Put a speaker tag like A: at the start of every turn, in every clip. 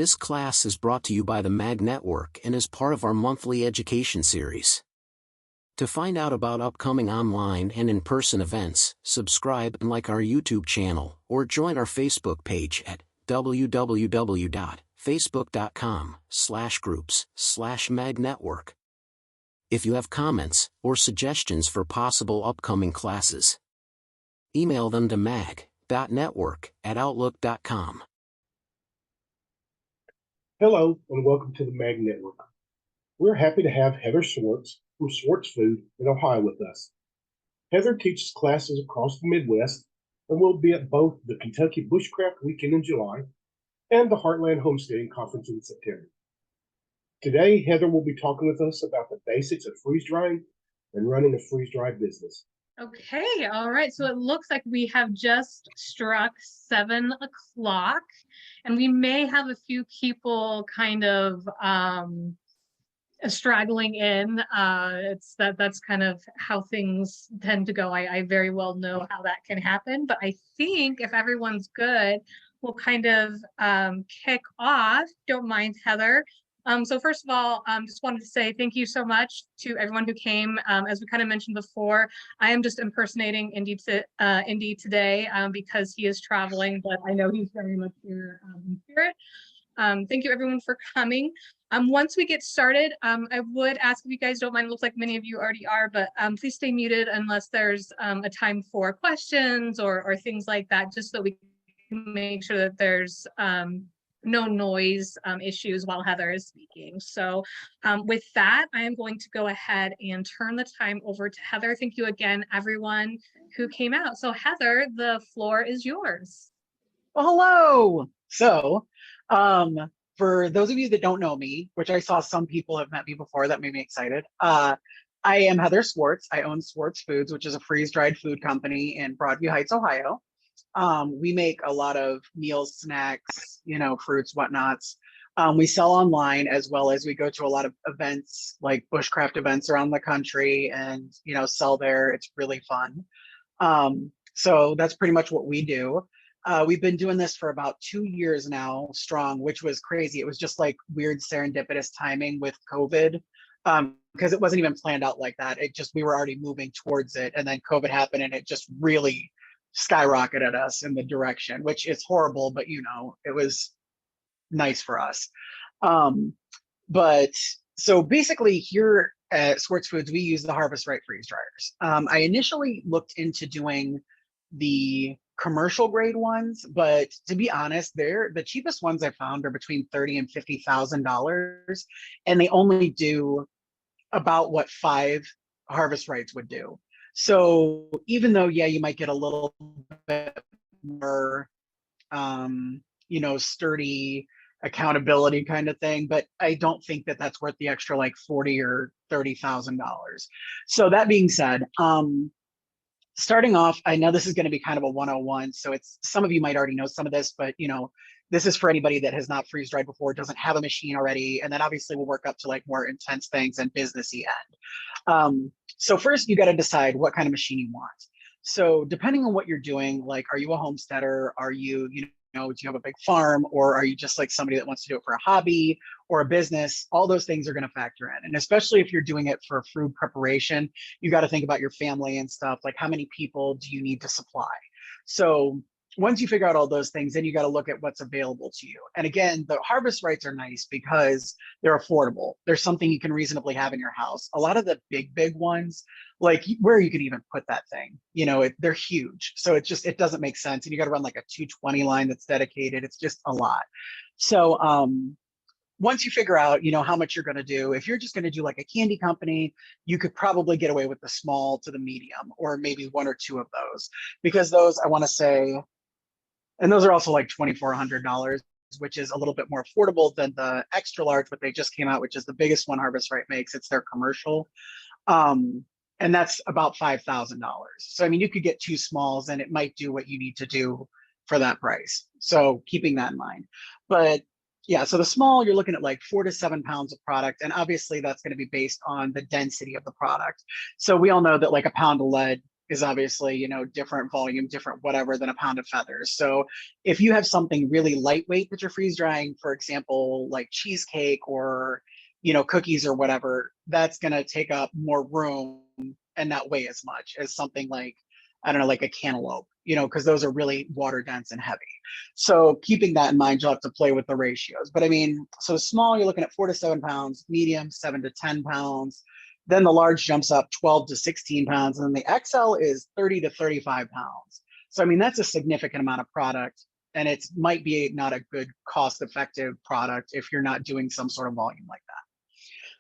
A: This class is brought to you by the M.A.G Network and is part of our monthly education series. To find out about upcoming online and in-person events, subscribe and like our YouTube channel, or join our Facebook page at www.facebook.com/groups/M.A.G Network. If you have comments or suggestions for possible upcoming classes, email them to mag.network@outlook.com.
B: Hello and welcome to the M.A.G Network. We're happy to have Heather Swartz from Swartz Foods in Ohio with us. Heather teaches classes across the Midwest and will be at both the Kentucky Bushcraft Weekend in July and the Heartland Homesteading Conference in September. Today, Heather will be talking with us about the basics of freeze drying and running a freeze-dried business.
C: Okay, all right. So it looks like we have just struck 7 o'clock, and we may have a few people kind of straggling in. That's kind of how things tend to go. I very well know how that can happen, but I think if everyone's good, we'll kind of kick off. Don't mind, Heather. So first of all, just wanted to say thank you so much to everyone who came. As we kind of mentioned before, I am just impersonating Indy today because he is traveling, but I know he's very much here in spirit. Thank you everyone for coming. Once we get started, I would ask if you guys don't mind, it looks like many of you already are, but please stay muted unless there's a time for questions or things like that, just so we can make sure that there's no noise issues while Heather is speaking. So with that, I am going to go ahead and turn the time over to Heather. Thank you again, everyone who came out. So Heather, the floor is yours.
D: Well, hello. So for those of you that don't know me, which I saw some people have met me before, that made me excited. I am Heather Swartz. I own Swartz Foods, which is a freeze-dried food company in Broadview Heights, Ohio. We make a lot of meals, snacks, fruits, whatnots. We sell online, as well as we go to a lot of events, like bushcraft events around the country, and sell there. It's really fun. So that's pretty much what we do. We've been doing this for about 2 years now strong, which was crazy. It was just like weird serendipitous timing with COVID, because it wasn't even planned out like that. We were already moving towards it, and then COVID happened, and it just really skyrocketed us in the direction, which is horrible, but it was nice for us. But so basically here at Swartz Foods, we use the Harvest Right freeze dryers. I initially looked into doing the commercial grade ones, but to be honest, the cheapest ones I found are between $30,000 and $50,000, and they only do about what 5 Harvest Rights would do. So even though, yeah, you might get a little bit more, sturdy accountability kind of thing, but I don't think that that's worth the extra like $40,000 or $30,000. So that being said, starting off, I know this is going to be kind of a 101. So some of you might already know some of this, but this is for anybody that has not freeze dried before, doesn't have a machine already. And then obviously we'll work up to like more intense things and businessy end. So first you got to decide what kind of machine you want. So depending on what you're doing, like, are you a homesteader? Are you, do you have a big farm, or are you just like somebody that wants to do it for a hobby or a business? All those things are going to factor in. And especially if you're doing it for food preparation, you got to think about your family and stuff. Like, how many people do you need to supply? So once you figure out all those things, then you got to look at what's available to you. And again, the harvest rights are nice because they're affordable. There's something you can reasonably have in your house. A lot of the big ones, like where you could even put that thing, they're huge. So it doesn't make sense. And you got to run like a 220 line that's dedicated. It's just a lot. So once you figure out, how much you're going to do, if you're just going to do like a candy company, you could probably get away with the small to the medium, or maybe 1 or 2 of those, because those, I want to say, and those are also like $2,400, which is a little bit more affordable than the extra large, what they just came out, which is the biggest one Harvest Right makes. It's their commercial. And that's about $5,000. So, I mean, you could get 2 smalls and it might do what you need to do for that price. So keeping that in mind. But yeah, so the small, you're looking at like 4 to 7 pounds of product. And obviously that's going to be based on the density of the product. So we all know that like a pound of lead is obviously, different volume, different whatever than a pound of feathers. So if you have something really lightweight that you're freeze drying, for example, like cheesecake or, cookies or whatever, that's going to take up more room and not weigh as much as something like, I don't know, like a cantaloupe, because those are really water dense and heavy. So keeping that in mind, you'll have to play with the ratios. But I mean, so small, you're looking at 4 to 7 pounds, medium, 7 to 10 pounds. Then the large jumps up 12 to 16 pounds. And then the XL is 30 to 35 pounds. So, I mean, that's a significant amount of product. And it might be not a good cost effective product if you're not doing some sort of volume like that.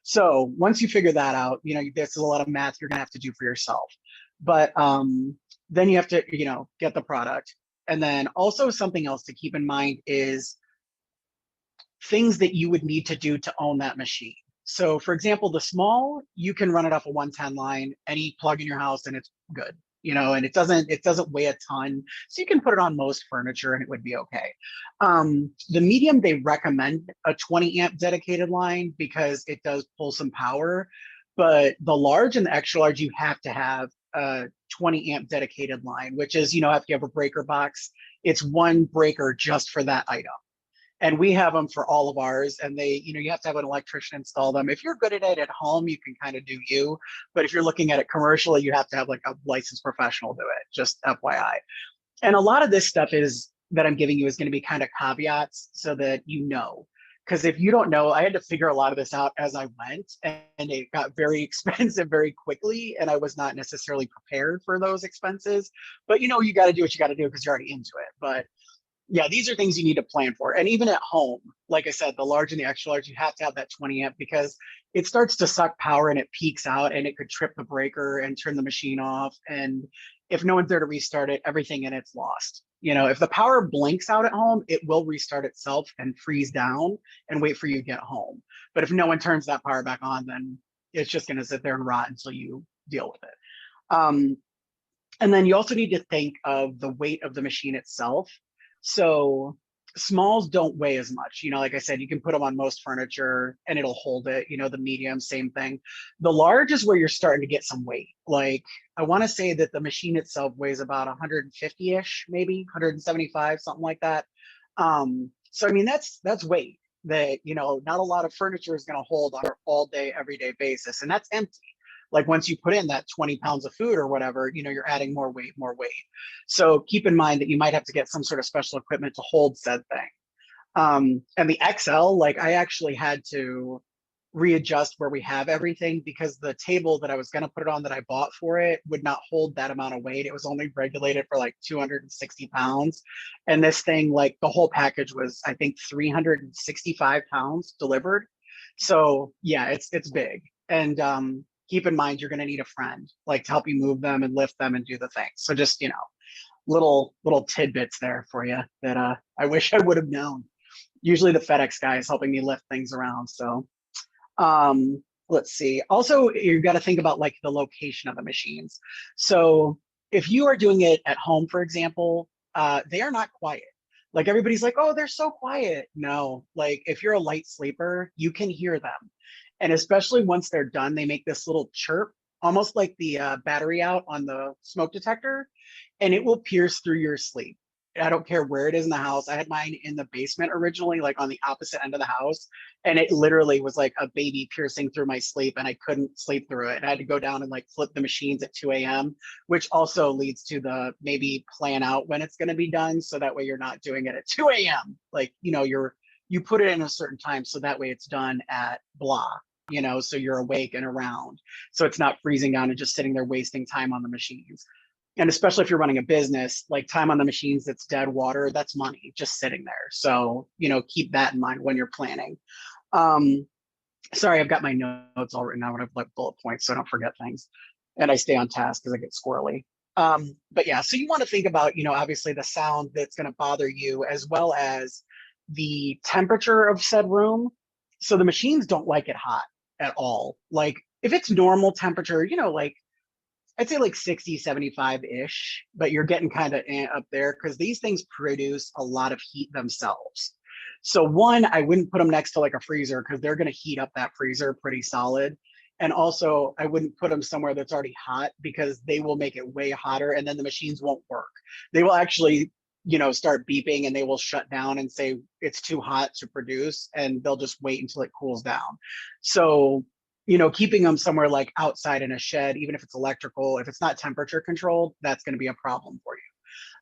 D: So once you figure that out, this is a lot of math you're going to have to do for yourself. But then you have to, get the product. And then also something else to keep in mind is things that you would need to do to own that machine. So for example, the small, you can run it off a 110 line, any plug in your house and it's good, and it doesn't weigh a ton. So you can put it on most furniture and it would be okay. The medium, they recommend a 20 amp dedicated line because it does pull some power, but the large and the extra large, you have to have a 20 amp dedicated line, which is, if you have a breaker box, it's one breaker just for that item. And we have them for all of ours, and they, you have to have an electrician install them. If you're good at it at home, you can kind of do you, but if you're looking at it commercially, you have to have like a licensed professional do it, just FYI. And a lot of this stuff that I'm giving you is going to be kind of caveats so that because if you don't know, I had to figure a lot of this out as I went, and it got very expensive very quickly, and I was not necessarily prepared for those expenses. But you got to do what you got to do because you're already into it. But yeah, these are things you need to plan for. And even at home, like I said, the large and the extra large, you have to have that 20 amp because it starts to suck power and it peaks out and it could trip the breaker and turn the machine off. And if no one's there to restart it, everything in it's lost. If the power blinks out at home, it will restart itself and freeze down and wait for you to get home. But if no one turns that power back on, then it's just going to sit there and rot until you deal with it. And then you also need to think of the weight of the machine itself. So smalls don't weigh as much. Like I said, you can put them on most furniture and it'll hold it. The medium, same thing. The large is where you're starting to get some weight. Like I want to say that the machine itself weighs about 150-ish, maybe 175, something like that. So I mean, that's weight that, not a lot of furniture is going to hold on an all day, everyday basis. And that's empty. Like once you put in that 20 pounds of food or whatever, you're adding more weight. So keep in mind that you might have to get some sort of special equipment to hold said thing. And the XL, like I actually had to readjust where we have everything because the table that I was going to put it on that I bought for it would not hold that amount of weight. It was only regulated for like 260 pounds. And this thing, like the whole package was, I think, 365 pounds delivered. So yeah, it's big. And, keep in mind, you're going to need a friend like to help you move them and lift them and do the thing. So just, little tidbits there for you that I wish I would have known. Usually the FedEx guy is helping me lift things around. So let's see. Also, you've got to think about like the location of the machines. So if you are doing it at home, for example, they are not quiet. Like everybody's like, oh, they're so quiet. No, like if you're a light sleeper, you can hear them. And especially once they're done, they make this little chirp, almost like the battery out on the smoke detector, and it will pierce through your sleep. I don't care where it is in the house. I had mine in the basement originally, like on the opposite end of the house, and it literally was like a baby piercing through my sleep, and I couldn't sleep through it. I had to go down and like flip the machines at 2 a.m., which also leads to the maybe plan out when it's going to be done, so that way you're not doing it at 2 a.m. Like, you put it in a certain time, so that way it's done at blah. So you're awake and around. So it's not freezing down and just sitting there wasting time on the machines. And especially if you're running a business, like time on the machines that's dead water, that's money just sitting there. So, keep that in mind when you're planning. Sorry, I've got my notes all written down when I've like bullet points so I don't forget things. And I stay on task because I get squirrely. But yeah, so you want to think about, obviously the sound that's going to bother you as well as the temperature of said room. So the machines don't like it hot at all. Like if it's normal temperature, like I'd say like 60, 75-ish, but you're getting kind of up there because these things produce a lot of heat themselves. So one, I wouldn't put them next to like a freezer because they're going to heat up that freezer pretty solid. And also I wouldn't put them somewhere that's already hot because they will make it way hotter and then the machines won't work. They will actually, start beeping and they will shut down and say it's too hot to produce, and they'll just wait until it cools down. So, keeping them somewhere like outside in a shed, even if it's electrical, if it's not temperature controlled, that's going to be a problem for you.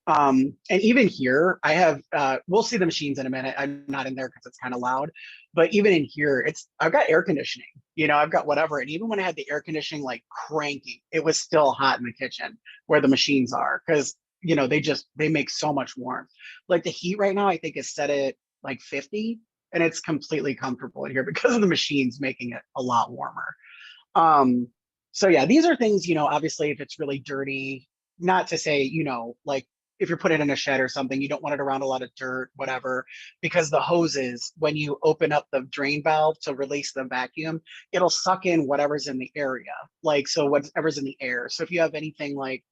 D: And even here, I have, we'll see the machines in a minute. I'm not in there because it's kind of loud, but even in here, I've got air conditioning, I've got whatever. And even when I had the air conditioning like cranking, it was still hot in the kitchen where the machines are. Cause they make so much warmth. Like the heat right now, I think is set at like 50, and it's completely comfortable in here because of the machines making it a lot warmer. So yeah, these are things, obviously if it's really dirty, not to say, like if you're putting it in a shed or something, you don't want it around a lot of dirt, whatever, because the hoses, when you open up the drain valve to release the vacuum, it'll suck in whatever's in the area. Like, so whatever's in the air. So if you have anything like,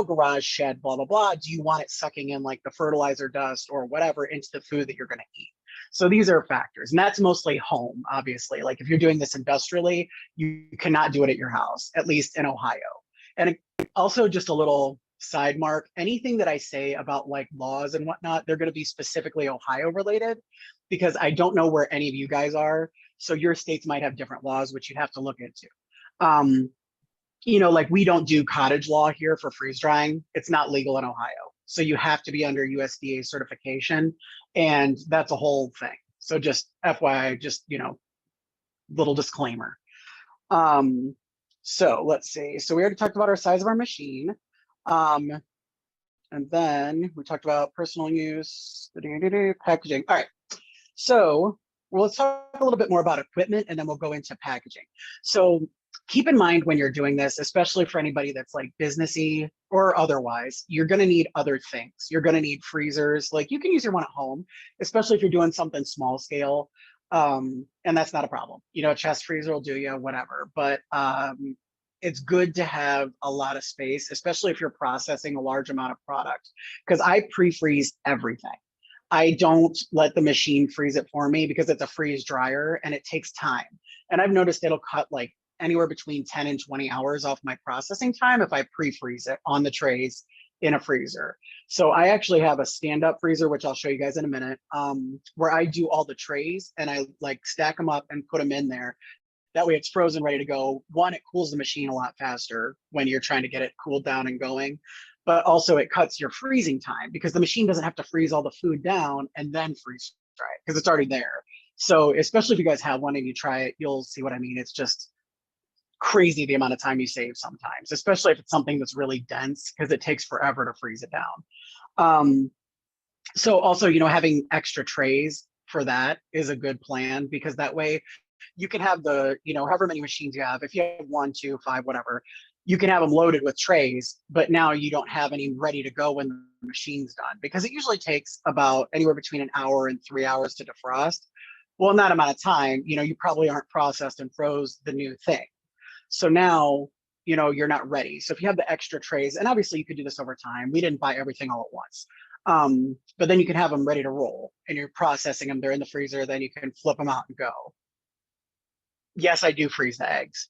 D: garage, shed, blah, blah, blah, do you want it sucking in like the fertilizer dust or whatever into the food that you're going to eat? So these are factors, and that's mostly home, obviously. Like if you're doing this industrially, you cannot do it at your house, at least in Ohio. And also just a little side mark, anything that I say about like laws and whatnot, they're going to be specifically Ohio related, because I don't know where any of you guys are. So your states might have different laws, which you have to look into. Like we don't do cottage law here for freeze drying. It's not legal in Ohio. So you have to be under USDA certification, and that's a whole thing. So just FYI, just, little disclaimer. So let's see. So we already talked about our size of our machine. And then we talked about personal use, packaging. All right. So let's talk a little bit more about equipment, and then we'll go into packaging. So keep in mind when you're doing this, especially for anybody that's like businessy or otherwise, you're going to need other things. You're going to need freezers. Like you can use your one at home, especially if you're doing something small scale. And that's not a problem. A chest freezer will do you, whatever. But it's good to have a lot of space, especially if you're processing a large amount of product, because I pre-freeze everything. I don't let the machine freeze it for me because it's a freeze dryer and it takes time. And I've noticed it'll cut like anywhere between 10 and 20 hours off my processing time if I pre-freeze it on the trays in a freezer. So I actually have a stand-up freezer, which I'll show you guys in a minute, where I do all the trays and I like stack them up and put them in there. That way it's frozen, ready to go. One, it cools the machine a lot faster when you're trying to get it cooled down and going, but also it cuts your freezing time because the machine doesn't have to freeze all the food down and then freeze dry it because it's already there. So especially if you guys have one and you try it, you'll see what I mean. It's just crazy the amount of time you save sometimes, especially if it's something that's really dense because it takes forever to freeze it down. So also, having extra trays for that is a good plan, because that way you can have the, however many machines you have, if you have 1, 2, 5, whatever, you can have them loaded with trays, but now you don't have any ready to go when the machine's done, because it usually takes about anywhere between an hour and 3 hours to defrost. Well, in that amount of time, you probably aren't processed and froze the new thing. So now, you're not ready. So if you have the extra trays, and obviously you could do this over time, we didn't buy everything all at once. But then you can have them ready to roll and you're processing them. They're in the freezer. Then you can flip them out and go. Yes, I do freeze the eggs.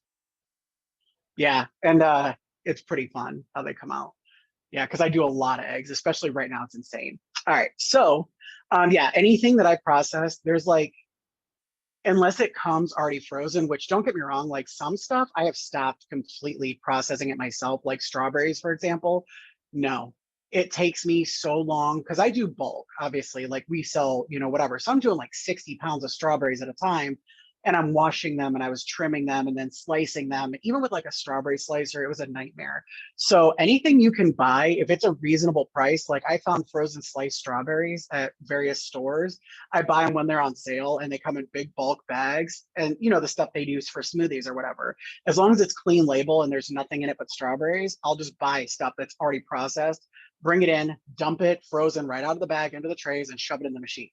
D: Yeah. And it's pretty fun how they come out. Yeah, because I do a lot of eggs, especially right now. It's insane. All right. So yeah, anything that I process, there's like, unless it comes already frozen, which don't get me wrong, like some stuff I have stopped completely processing it myself, like strawberries, for example. No, it takes me so long because I do bulk, obviously, like we sell, whatever. So I'm doing like 60 pounds of strawberries at a time, and I'm washing them and I was trimming them and then slicing them. Even with like a strawberry slicer, it was a nightmare. So anything you can buy, if it's a reasonable price, like I found frozen sliced strawberries at various stores. I buy them when they're on sale and they come in big bulk bags, and the stuff they use for smoothies or whatever. As long as it's clean label and there's nothing in it but strawberries, I'll just buy stuff that's already processed, bring it in, dump it frozen right out of the bag into the trays and shove it in the machines.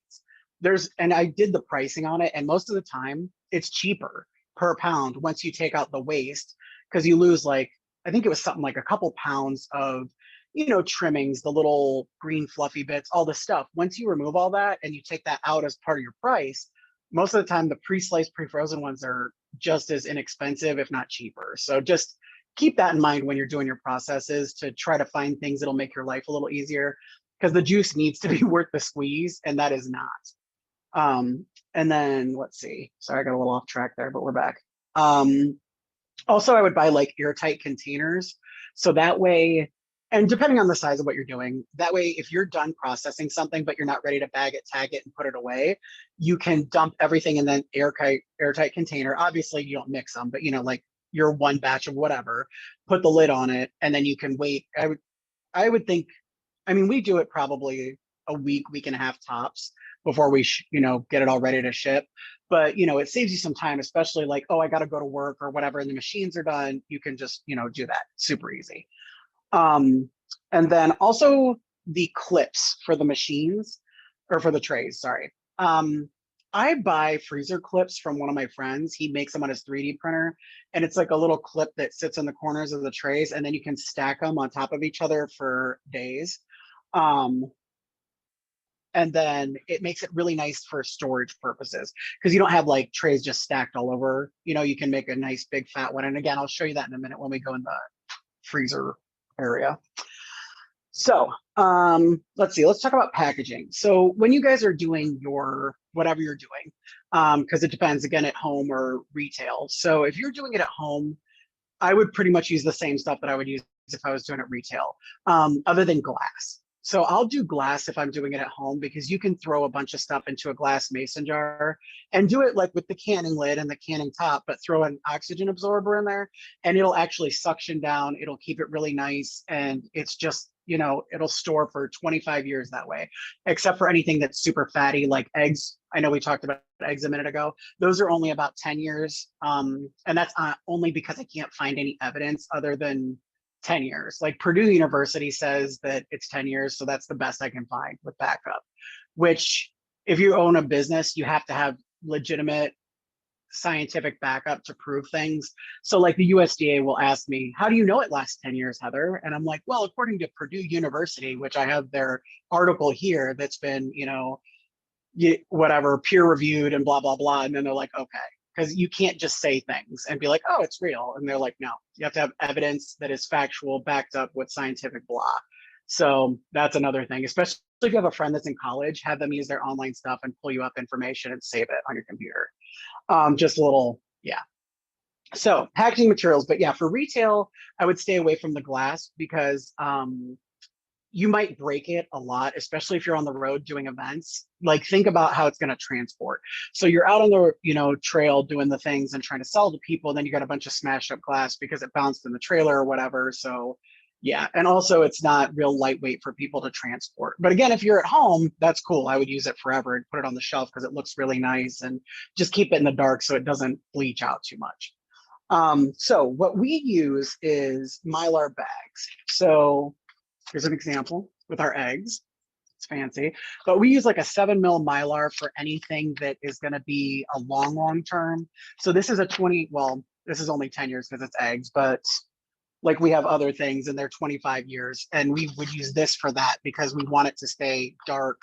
D: And I did the pricing on it, and most of the time it's cheaper per pound once you take out the waste, because you lose like, I think it was something like a couple pounds of, trimmings, the little green fluffy bits, all the stuff. Once you remove all that and you take that out as part of your price, most of the time the pre-sliced, pre-frozen ones are just as inexpensive, if not cheaper. So just keep that in mind when you're doing your processes, to try to find things that'll make your life a little easier, because the juice needs to be worth the squeeze, and that is not. And then let's see, sorry, I got a little off track there, but we're back. Also, I would buy like airtight containers. So that way, and depending on the size of what you're doing, that way, if you're done processing something, but you're not ready to bag it, tag it, and put it away, you can dump everything in that airtight container. Obviously, you don't mix them, but like your one batch of whatever, put the lid on it, and then you can wait. I would think, I mean, we do it probably a week and a half tops before we, get it all ready to ship. But, it saves you some time, especially like, oh, I got to go to work or whatever, and the machines are done. You can just, do that super easy. And then also the clips for the machines, or for the trays, sorry. I buy freezer clips from one of my friends. He makes them on his 3D printer, and it's like a little clip that sits in the corners of the trays, and then you can stack them on top of each other for days. And then it makes it really nice for storage purposes, because you don't have like trays just stacked all over. You can make a nice big fat one. And again, I'll show you that in a minute when we go in the freezer area. So let's see, let's talk about packaging. So when you guys are doing your whatever you're doing, because it depends again, at home or retail. So if you're doing it at home, I would pretty much use the same stuff that I would use if I was doing it retail, other than glass. So I'll do glass if I'm doing it at home, because you can throw a bunch of stuff into a glass mason jar and do it like with the canning lid and the canning top, but throw an oxygen absorber in there, and it'll actually suction down. It'll keep it really nice. And it's just, it'll store for 25 years that way, except for anything that's super fatty, like eggs. I know we talked about eggs a minute ago. Those are only about 10 years. And that's only because I can't find any evidence other than 10 years. Like Purdue University says that it's 10 years. So that's the best I can find with backup, which if you own a business, you have to have legitimate scientific backup to prove things. So like the USDA will ask me, how do you know it lasts 10 years, Heather? And I'm like, well, according to Purdue University, which I have their article here that's been, whatever, peer reviewed and blah, blah, blah. And then they're like, okay, because you can't just say things and be like, oh, it's real. And they're like, no, you have to have evidence that is factual, backed up with scientific blah. So that's another thing, especially if you have a friend that's in college, have them use their online stuff and pull you up information and save it on your computer. Just a little, yeah. So packaging materials, but yeah, for retail, I would stay away from the glass, because you might break it a lot, especially if you're on the road doing events. Like think about how it's going to transport. So you're out on the trail doing the things and trying to sell to people, and then you got a bunch of smashed up glass because it bounced in the trailer or whatever. So yeah, and also it's not real lightweight for people to transport. But again, if you're at home, that's cool. I would use it forever and put it on the shelf because it looks really nice, and just keep it in the dark so it doesn't bleach out too much. So what we use is Mylar bags. So here's an example with our eggs. It's fancy, but we use like a 7 mil Mylar for anything that is going to be a long term. So this is a 20, well, this is only 10 years because it's eggs, but like we have other things and they're 25 years, and we would use this for that because we want it to stay dark.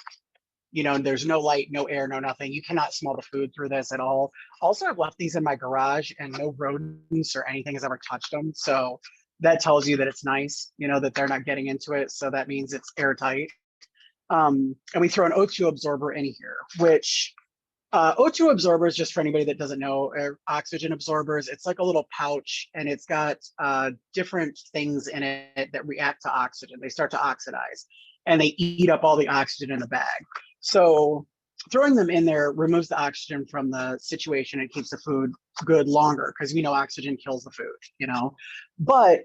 D: There's no light, no air, no nothing. You cannot smell the food through this at all. Also, I've left these in my garage and no rodents or anything has ever touched them. So that tells you that it's nice, that they're not getting into it. So that means it's airtight. And we throw an O2 absorber in here, which O2 absorbers, just for anybody that doesn't know, are oxygen absorbers. It's like a little pouch, and it's got different things in it that react to oxygen. They start to oxidize, and they eat up all the oxygen in the bag. So throwing them in there removes the oxygen from the situation and keeps the food good longer, because we know oxygen kills the food, But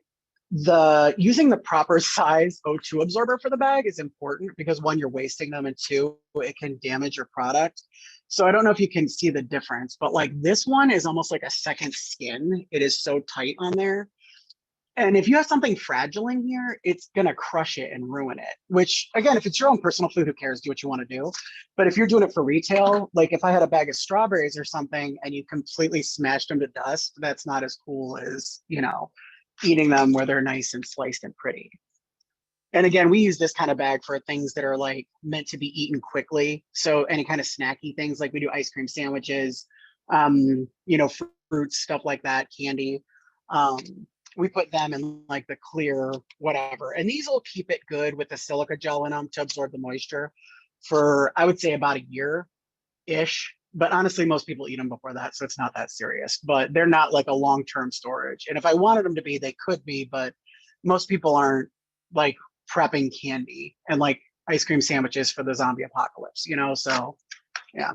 D: using the proper size O2 absorber for the bag is important, because one, you're wasting them, and two, it can damage your product. So I don't know if you can see the difference, but like this one is almost like a second skin. It is so tight on there. And if you have something fragile in here, it's going to crush it and ruin it, which again, if it's your own personal food, who cares? Do what you want to do. But if you're doing it for retail, like if I had a bag of strawberries or something and you completely smashed them to dust, that's not as cool as, eating them where they're nice and sliced and pretty. And again, we use this kind of bag for things that are like meant to be eaten quickly. So any kind of snacky things, like we do ice cream sandwiches, you know, fruits, stuff like that, candy. Um, we put them in like the clear whatever. And these will keep it good with the silica gel in them to absorb the moisture for, I would say, about a year-ish. But honestly, most people eat them before that, so it's not that serious. But they're not like a long-term storage. And if I wanted them to be, they could be, but most people aren't like prepping candy and like ice cream sandwiches for the zombie apocalypse, you know? So yeah.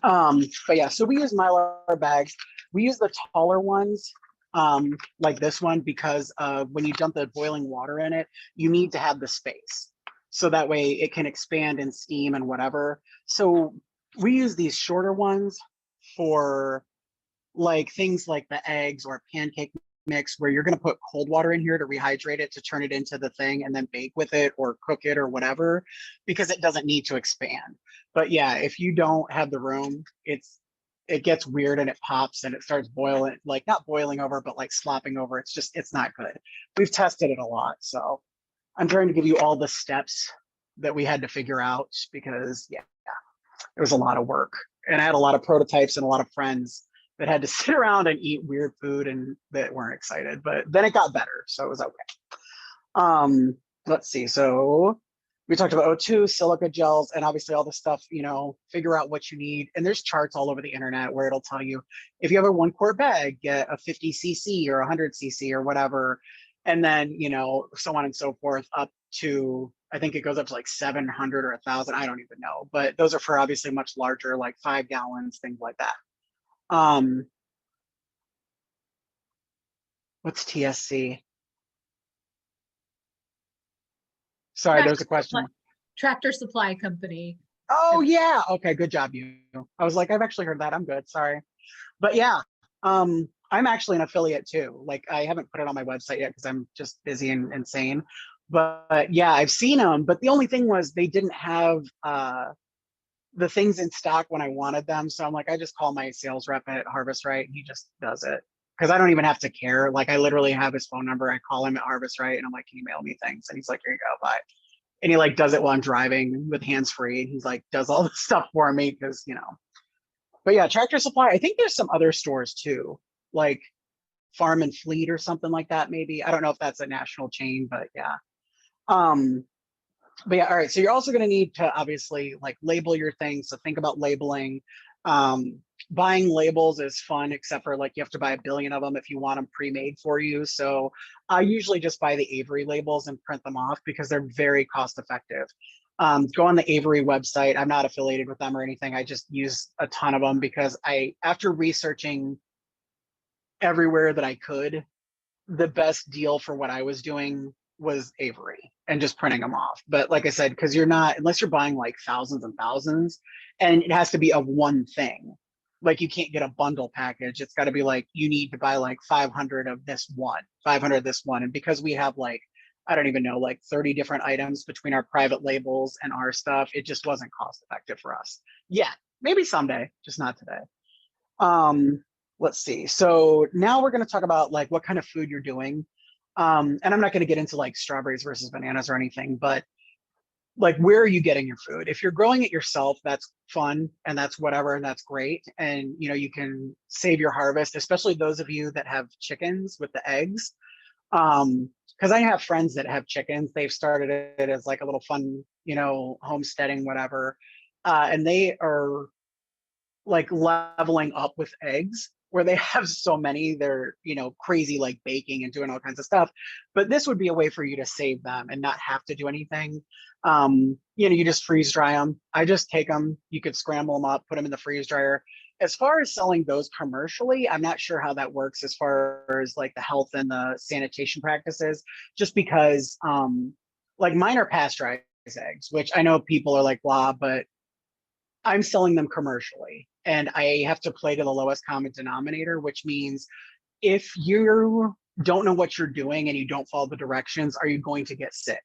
D: But yeah, so we use Mylar bags. We use the taller ones, like this one, because when you dump the boiling water in it, you need to have the space. So that way it can expand and steam and whatever. So we use these shorter ones for like things like the eggs or pancake mix, where you're going to put cold water in here to rehydrate it to turn it into the thing and then bake with it or cook it or whatever, because it doesn't need to expand. But yeah, if you don't have the room, it gets weird and it pops and it starts boiling, like not boiling over, but like slopping over. It's not good. We've tested it a lot. So I'm trying to give you all the steps that we had to figure out, because yeah, it was a lot of work. And I had a lot of prototypes and a lot of friends that had to sit around and eat weird food and that weren't excited, but then it got better. So it was okay. Let's see. So we talked about O2, silica gels, and obviously all the stuff, you know, figure out what you need. And there's charts all over the internet where it'll tell you, if you have a 1 quart bag, get a 50 cc or 100 cc or whatever. And then, you know, so on and so forth, up to, I think it goes up to like 700 or 1,000. I don't even know, but those are for obviously much larger, like 5 gallons, things like that. What's TSC? Sorry, there's a question.
C: Tractor Supply Company.
D: Oh yeah. Okay, good job, you. I was like, I've actually heard that. I'm good. Sorry. But yeah, I'm actually an affiliate too. Like I haven't put it on my website yet because I'm just busy and insane. But yeah, I've seen them. But the only thing was they didn't have the things in stock when I wanted them. So I'm like, I just call my sales rep at Harvest Right and he just does it. Because I don't even have to care. Like I literally have his phone number. I call him at Harvest Right and I'm like, can you mail me things? And he's like, here you go, bye. And he like does it while I'm driving with hands free. He's like does all the stuff for me because, you know. But yeah, Tractor Supply. I think there's some other stores too, like Farm and Fleet or something like that. Maybe I don't know if that's a national chain, but yeah. But yeah, all right. So you're also going to need to obviously like label your things. So think about labeling. Buying labels is fun, except for like you have to buy a billion of them if you want them pre-made for you. So I usually just buy the Avery labels and print them off because they're very cost effective. Go on the Avery website. I'm not affiliated with them or anything. I just use a ton of them because after researching everywhere that I could, the best deal for what I was doing was Avery and just printing them off. But like I said, because you're not, unless you're buying like thousands and thousands, and it has to be of one thing. Like you can't get a bundle package. It's got to be like, you need to buy like 500 of this one, 500 of this one. And because we have like, I don't even know, like 30 different items between our private labels and our stuff, it just wasn't cost effective for us. Yeah, maybe someday, just not today. Let's see. So now we're going to talk about like what kind of food you're doing. And I'm not going to get into like strawberries versus bananas or anything, but like where are you getting your food? If you're growing it yourself, that's fun and that's whatever and that's great. And you know, you can save your harvest, especially those of you that have chickens with the eggs. Because I have friends that have chickens. They've started it as like a little fun, you know, homesteading, whatever. And they are like leveling up with eggs where they have so many, they're, you know, crazy like baking and doing all kinds of stuff. But this would be a way for you to save them and not have to do anything. You know, you just freeze dry them. I just take them, you could scramble them up, put them in the freeze dryer. As far as selling those commercially, I'm not sure how that works as far as like the health and the sanitation practices, just because like mine are pasteurized eggs, which I know people are like blah, but I'm selling them commercially and I have to play to the lowest common denominator, which means if you don't know what you're doing and you don't follow the directions, are you going to get sick?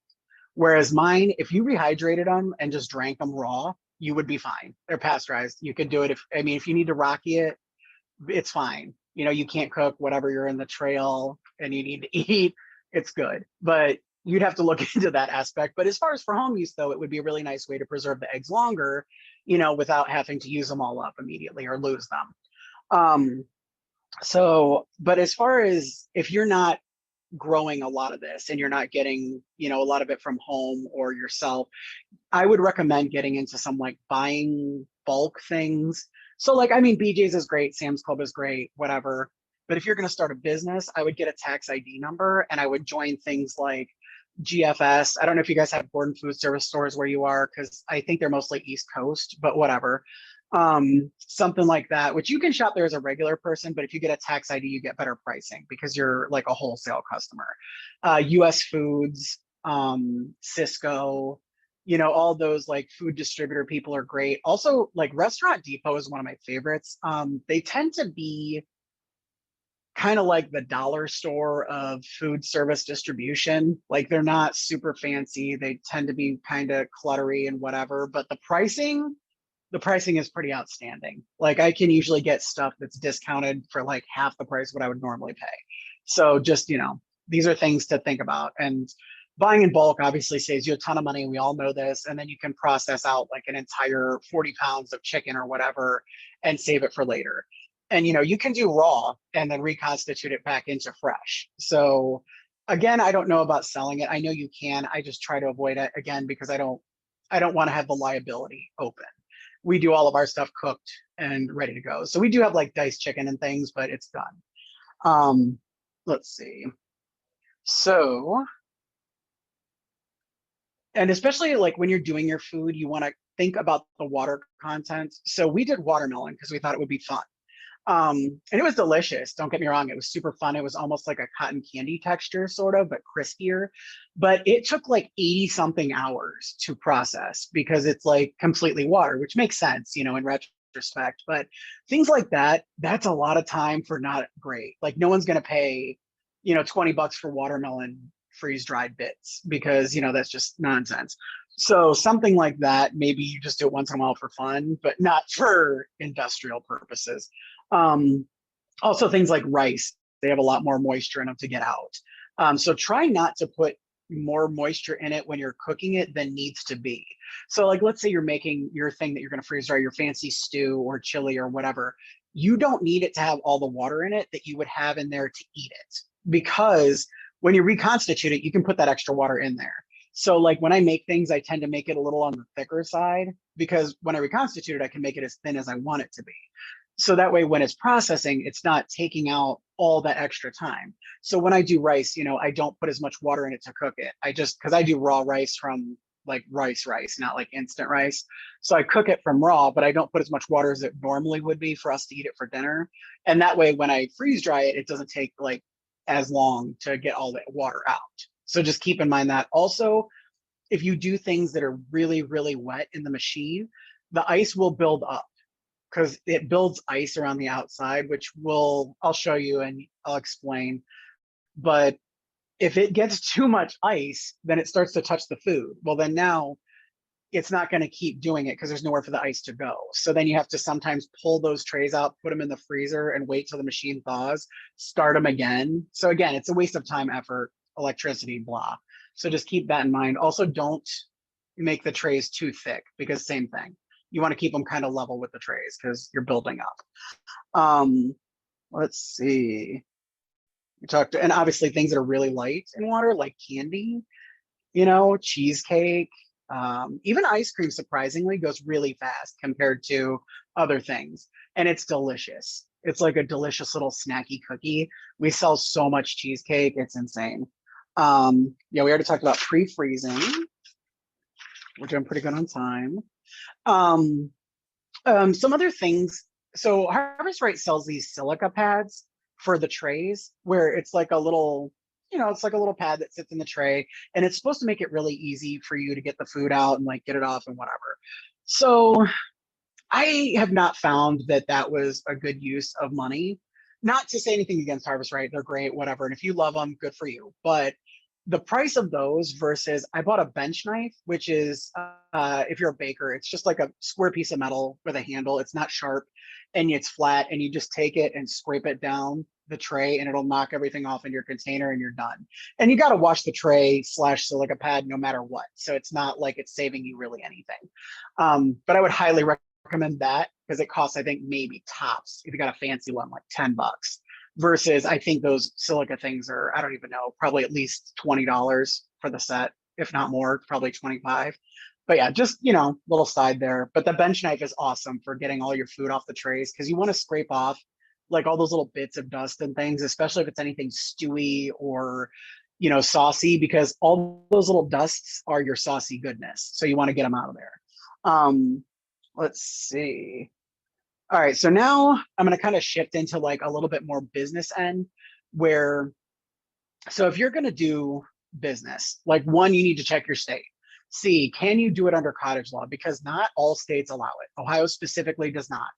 D: Whereas mine, if you rehydrated them and just drank them raw, you would be fine. They're pasteurized. You could do it if you need to Rocky it, it's fine. You know, you can't cook whatever you're in the trail and you need to eat, it's good. But you'd have to look into that aspect. But as far as for home use, though, it would be a really nice way to preserve the eggs longer, without having to use them all up immediately or lose them. But as far as if you're not growing a lot of this and you're not getting, a lot of it from home or yourself, I would recommend getting into some like buying bulk things. So like, I mean, BJ's is great, Sam's Club is great, whatever. But if you're going to start a business, I would get a tax ID number and I would join things like GFS. I don't know if you guys have Gordon Food Service stores where you are, because I think they're mostly East Coast, but whatever. Something like that, which you can shop there as a regular person, but if you get a tax ID, you get better pricing because you're like a wholesale customer. US Foods, Cisco, all those like food distributor people are great. Also, like Restaurant Depot is one of my favorites. They tend to be kind of like the dollar store of food service distribution. Like they're not super fancy. They tend to be kind of cluttery and whatever, but the pricing is pretty outstanding. Like I can usually get stuff that's discounted for like half the price what I would normally pay. So just, these are things to think about. And buying in bulk obviously saves you a ton of money. We all know this. And then you can process out like an entire 40 pounds of chicken or whatever and save it for later. And, you can do raw and then reconstitute it back into fresh. So again, I don't know about selling it. I know you can. I just try to avoid it again, because I don't want to have the liability open. We do all of our stuff cooked and ready to go. So we do have like diced chicken and things, but it's done. Let's see. So, and especially like when you're doing your food, you want to think about the water content. So we did watermelon because we thought it would be fun. And it was delicious. Don't get me wrong. It was super fun. It was almost like a cotton candy texture, sort of, but crispier. But it took like 80 something hours to process because it's like completely water, which makes sense, in retrospect. But things like that, that's a lot of time for not great. Like no one's going to pay, $20 for watermelon freeze dried bits because, that's just nonsense. So something like that, maybe you just do it once in a while for fun, but not for industrial purposes. Also things like rice, they have a lot more moisture in them to get out. So try not to put more moisture in it when you're cooking it than needs to be. So like, let's say you're making your thing that you're going to freeze dry, your fancy stew or chili or whatever. You don't need it to have all the water in it that you would have in there to eat it, because when you reconstitute it, you can put that extra water in there. So like when I make things, I tend to make it a little on the thicker side, because when I reconstitute it, I can make it as thin as I want it to be. So that way, when it's processing, it's not taking out all that extra time. So when I do rice, I don't put as much water in it to cook it. Because I do raw rice from like rice, not like instant rice. So I cook it from raw, but I don't put as much water as it normally would be for us to eat it for dinner. And that way, when I freeze dry it, it doesn't take like as long to get all that water out. So just keep in mind that. Also, if you do things that are really, really wet in the machine, the ice will build up, because it builds ice around the outside, which I'll show you and I'll explain. But if it gets too much ice, then it starts to touch the food. Well, then now it's not going to keep doing it because there's nowhere for the ice to go. So then you have to sometimes pull those trays out, put them in the freezer and wait till the machine thaws, start them again. So again, it's a waste of time, effort, electricity, blah. So just keep that in mind. Also, don't make the trays too thick, because same thing. You want to keep them kind of level with the trays because you're building up. Let's see. And obviously things that are really light in water, like candy, cheesecake, even ice cream, surprisingly, goes really fast compared to other things. And it's delicious. It's like a delicious little snacky cookie. We sell so much cheesecake. It's insane. We already talked about pre-freezing. We're doing pretty good on time. Some other things. So Harvest Right sells these silica pads for the trays, where it's like a little, it's like a little pad that sits in the tray, and it's supposed to make it really easy for you to get the food out and like get it off and whatever. So I have not found that was a good use of money. Not to say anything against Harvest Right, they're great, whatever. And if you love them, good for you. But the price of those versus, I bought a bench knife, which is, if you're a baker, it's just like a square piece of metal with a handle. It's not sharp and it's flat, and you just take it and scrape it down the tray and it'll knock everything off in your container and you're done. And you got to wash the tray / silica pad no matter what. So it's not like it's saving you really anything. But I would highly recommend that because it costs, I think, maybe tops, if you got a fancy one, like $10. Versus I think those silica things are, I don't even know, probably at least $20 for the set, if not more, probably 25. But yeah, just, little side there. But the bench knife is awesome for getting all your food off the trays because you want to scrape off like all those little bits of dust and things, especially if it's anything stewy or, saucy, because all those little dusts are your saucy goodness. So you want to get them out of there. Let's see. All right, so now I'm going to kind of shift into like a little bit more business end where, so if you're going to do business, like one, you need to check your state. See, can you do it under cottage law? Because not all states allow it. Ohio specifically does not.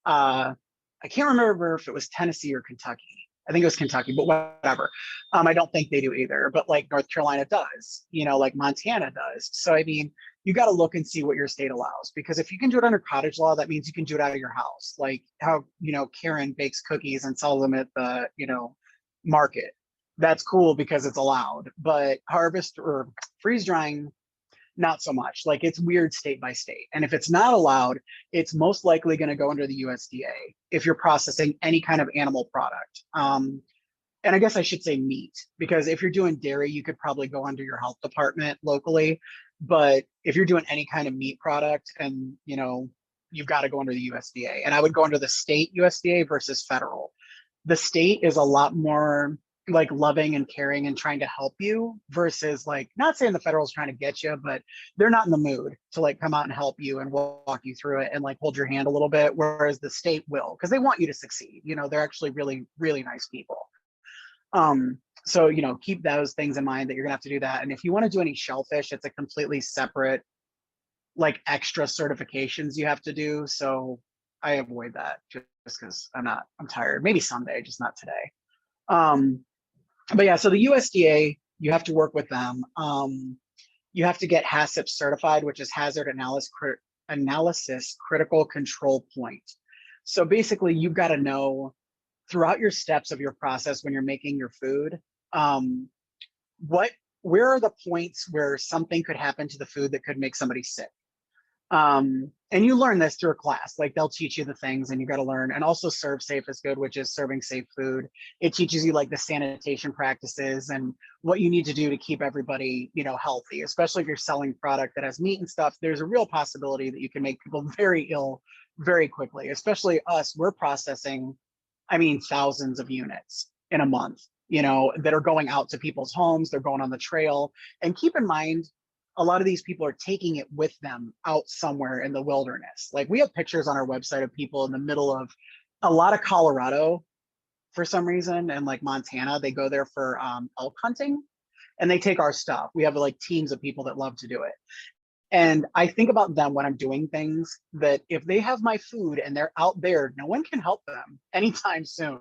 D: I can't remember if it was Tennessee or Kentucky. I think it was Kentucky, but whatever. I don't think they do either, but like North Carolina does, like Montana does. So, I mean, you got to look and see what your state allows, because if you can do it under cottage law, that means you can do it out of your house. Like how, Karen bakes cookies and sells them at the, market. That's cool because it's allowed, but harvest or freeze drying, not so much. Like it's weird state by state. And if it's not allowed, it's most likely going to go under the USDA if you're processing any kind of animal product. And I guess I should say meat, because if you're doing dairy, you could probably go under your health department locally. But if you're doing any kind of meat product, and you've got to go under the USDA. And I would go under the state USDA versus federal. The state is a lot more like loving and caring and trying to help you versus like, not saying the federal's trying to get you, but they're not in the mood to like come out and help you and walk you through it and like hold your hand a little bit. Whereas the state will, because they want you to succeed. They're actually really, really nice people. So, keep those things in mind that you're gonna have to do that. And if you want to do any shellfish, it's a completely separate, like extra certifications you have to do. So I avoid that just because I'm tired. Maybe someday, just not today. But yeah, so the USDA, you have to work with them. You have to get HACCP certified, which is Hazard Analysis Critical Control Point. So basically, you've got to know throughout your steps of your process when you're making your food, where are the points where something could happen to the food that could make somebody sick? And you learn this through a class, like they'll teach you the things and you got to learn. And also Serve Safe is good, which is serving safe food. It teaches you like the sanitation practices and what you need to do to keep everybody, healthy, especially if you're selling product that has meat and stuff. There's a real possibility that you can make people very ill very quickly, especially us. We're processing, thousands of units in a month, that are going out to people's homes. They're going on the trail. And keep in mind, a lot of these people are taking it with them out somewhere in the wilderness. Like we have pictures on our website of people in the middle of a lot of Colorado for some reason, and like Montana, they go there for elk hunting and they take our stuff. We have like teams of people that love to do it. And I think about them when I'm doing things that if they have my food and they're out there, no one can help them anytime soon.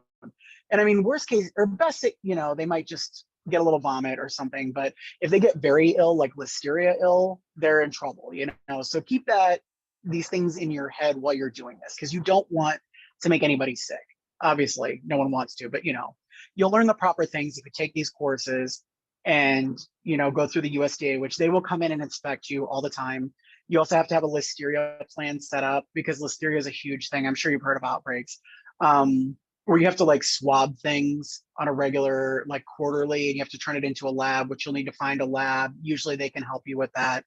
D: And worst case or best, they might just get a little vomit or something. But if they get very ill, like listeria ill, they're in trouble, So keep these things in your head while you're doing this, because you don't want to make anybody sick. Obviously, no one wants to, but you'll learn the proper things if you take these courses and go through the USDA, which they will come in and inspect you all the time. You also have to have a listeria plan set up, because listeria is a huge thing. I'm sure you've heard of outbreaks. Where you have to like swab things on a regular, like quarterly, and you have to turn it into a lab, which you'll need to find a lab. Usually they can help you with that.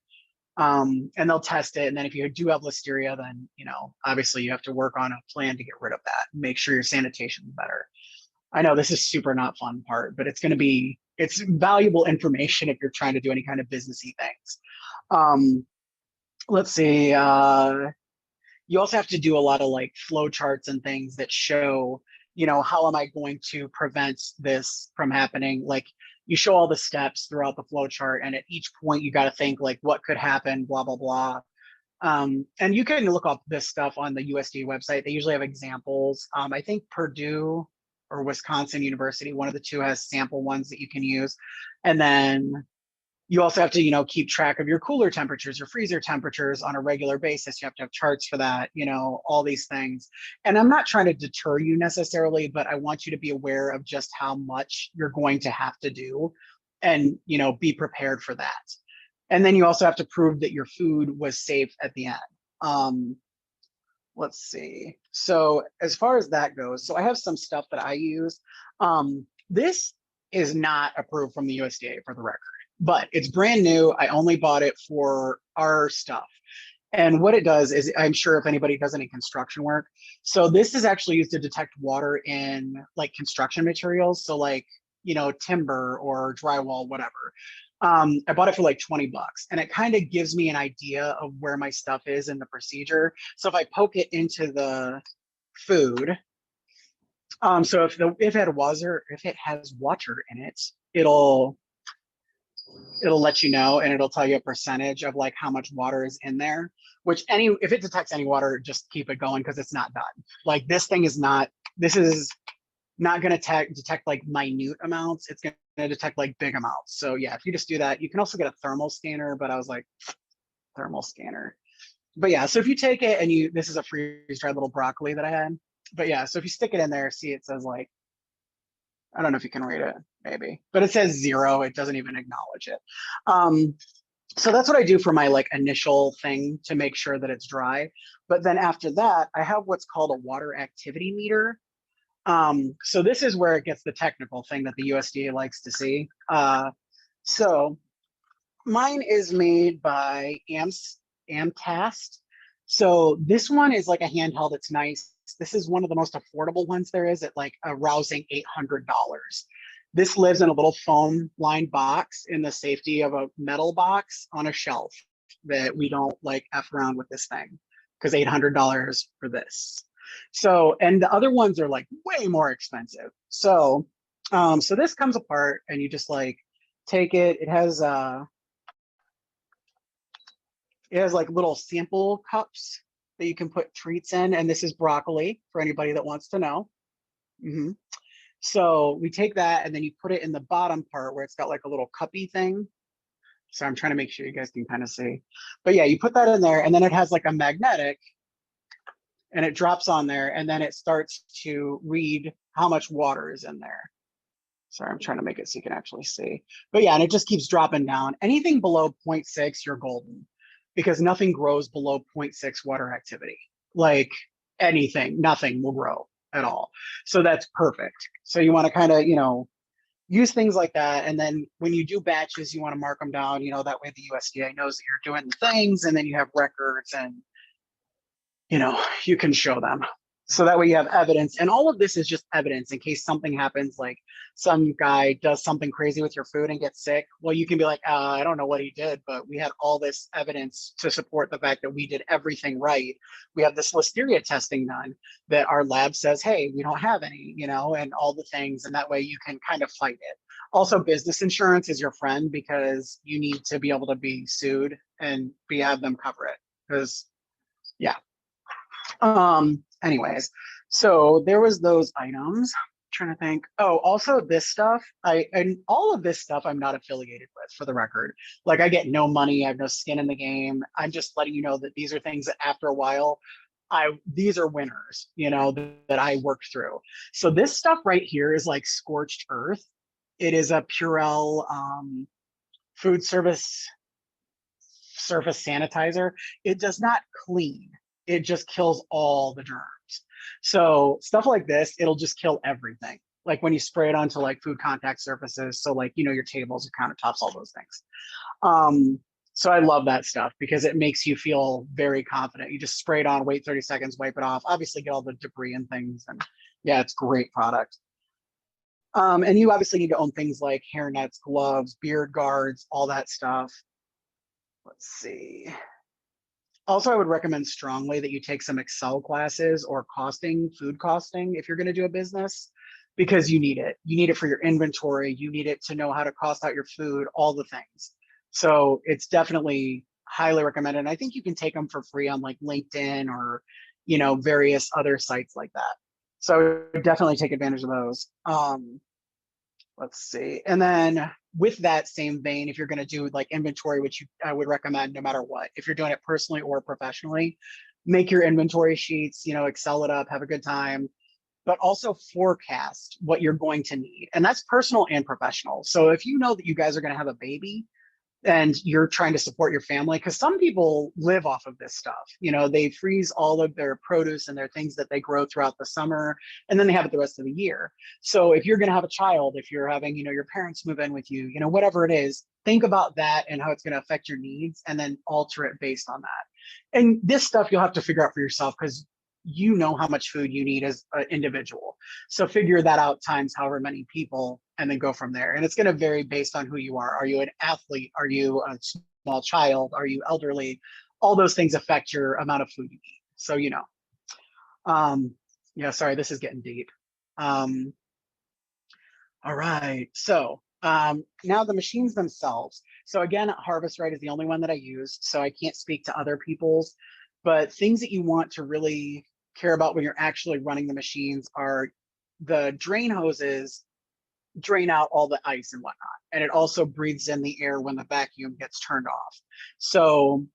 D: And they'll test it. And then if you do have listeria, then, obviously you have to work on a plan to get rid of that. Make sure your sanitation is better. I know this is super not fun part, but it's valuable information if you're trying to do any kind of businessy things. Let's see. You also have to do a lot of like flow charts and things that show, how am I going to prevent this from happening? Like you show all the steps throughout the flow chart, and at each point you got to think like what could happen, blah, blah, blah. And you can look up this stuff on the USDA website. They usually have examples. I think Purdue or Wisconsin University, one of the two, has sample ones that you can use. And then You also have to, keep track of your cooler temperatures, your freezer temperatures on a regular basis. You have to have charts for that, all these things. And I'm not trying to deter you necessarily, but I want you to be aware of just how much you're going to have to do and, be prepared for that. And then you also have to prove that your food was safe at the end. Let's see. So as far as that goes, so I have some stuff that I use. This is not approved from the USDA for the record, but it's brand new. I only bought it for our stuff. And what it does is, I'm sure if anybody does any construction work, so this is actually used to detect water in like construction materials. So like, timber or drywall, whatever. I bought it for like 20 bucks, and it kind of gives me an idea of where my stuff is in the procedure. So if I poke it into the food, so if it has water in it, it'll let you know, and it'll tell you a percentage of like how much water is in there. Which if it detects any water, just keep it going because it's not done. Like this is not going to detect like minute amounts. It's going to detect like big amounts. So yeah, if you just do that, you can also get a thermal scanner, but I was like, thermal scanner. But yeah, so if you take it and this is a freeze-dried little broccoli that I had. But yeah, so if you stick it in there, see it says like, I don't know if you can read it, maybe, but it says 0. It doesn't even acknowledge it. So that's what I do for my like initial thing to make sure that it's dry. But then after that, I have what's called a water activity meter. So this is where it gets the technical thing that the USDA likes to see. So mine is made by Amcast. So this one is like a handheld. It's nice. This is one of the most affordable ones there is at like a rousing $800. This lives in a little foam lined box in the safety of a metal box on a shelf that we don't like F around with this thing because $800 for this. So, and the other ones are like way more expensive. So, so this comes apart and you just like take it. It has like little sample cups that you can put treats in. And this is broccoli for anybody that wants to know. So we take that and then you put it in the bottom part where it's got like a little cuppy thing. So I'm trying to make sure you guys can kind of see. But yeah, you put that in there and then it has like a magnetic and it drops on there and then it starts to read how much water is in there. Sorry, I'm trying to make it so you can actually see. But yeah, and it just keeps dropping down. Anything below 0.6, you're golden because nothing grows below 0.6 water activity. Like anything, nothing will grow at all. So that's perfect. So you want to kind of, use things like that. And then when you do batches, you want to mark them down, that way the USDA knows that you're doing the things and then you have records and, you can show them. So that way you have evidence. And all of this is just evidence in case something happens, like some guy does something crazy with your food and gets sick. Well, you can be like, I don't know what he did, but we had all this evidence to support the fact that we did everything right. We have this listeria testing done that our lab says, hey, we don't have any, and all the things. And that way you can kind of fight it. Also, business insurance is your friend because you need to be able to be sued and have them cover it. Because, yeah. Anyways, so there was those items. I'm trying to think. Oh, also this stuff. And all of this stuff I'm not affiliated with, for the record. Like I get no money, I have no skin in the game. I'm just letting you know that these are things that after a while, these are winners, that I worked through. So this stuff right here is like scorched earth. It is a Purell food service surface sanitizer. It does not clean. It just kills all the germs. So stuff like this, it'll just kill everything. Like when you spray it onto like food contact surfaces. So like, your tables, your countertops, all those things. So I love that stuff because it makes you feel very confident. You just spray it on, wait 30 seconds, wipe it off, obviously get all the debris and things. And yeah, it's great product. And you obviously need to own things like hair nets, gloves, beard guards, all that stuff. Let's see. Also, I would recommend strongly that you take some Excel classes or food costing, if you're going to do a business, because you need it. You need it for your inventory. You need it to know how to cost out your food, all the things. So it's definitely highly recommended. And I think you can take them for free on like LinkedIn or, various other sites like that. So I would definitely take advantage of those. Let's see. And then with that same vein, if you're going to do like inventory, which I would recommend no matter what, if you're doing it personally or professionally, make your inventory sheets, Excel it up, have a good time, but also forecast what you're going to need. And that's personal and professional. So if you know that you guys are going to have a baby and you're trying to support your family, because some people live off of this stuff, they freeze all of their produce and their things that they grow throughout the summer, and then they have it the rest of the year. So if you're going to have a child, if you're having, your parents move in with you, whatever it is, think about that and how it's going to affect your needs, and then alter it based on that. And this stuff you'll have to figure out for yourself, because you know how much food you need as an individual. So figure that out times however many people, and then go from there. And it's going to vary based on who you are. Are you an athlete? Are you a small child? Are you elderly? All those things affect your amount of food you eat. So, yeah, sorry, this is getting deep. All right. So now the machines themselves. So again, Harvest Right is the only one that I use, so I can't speak to other people's, but things that you want to really care about when you're actually running the machines are the drain hoses drain out all the ice and whatnot. And it also breathes in the air when the vacuum gets turned off. So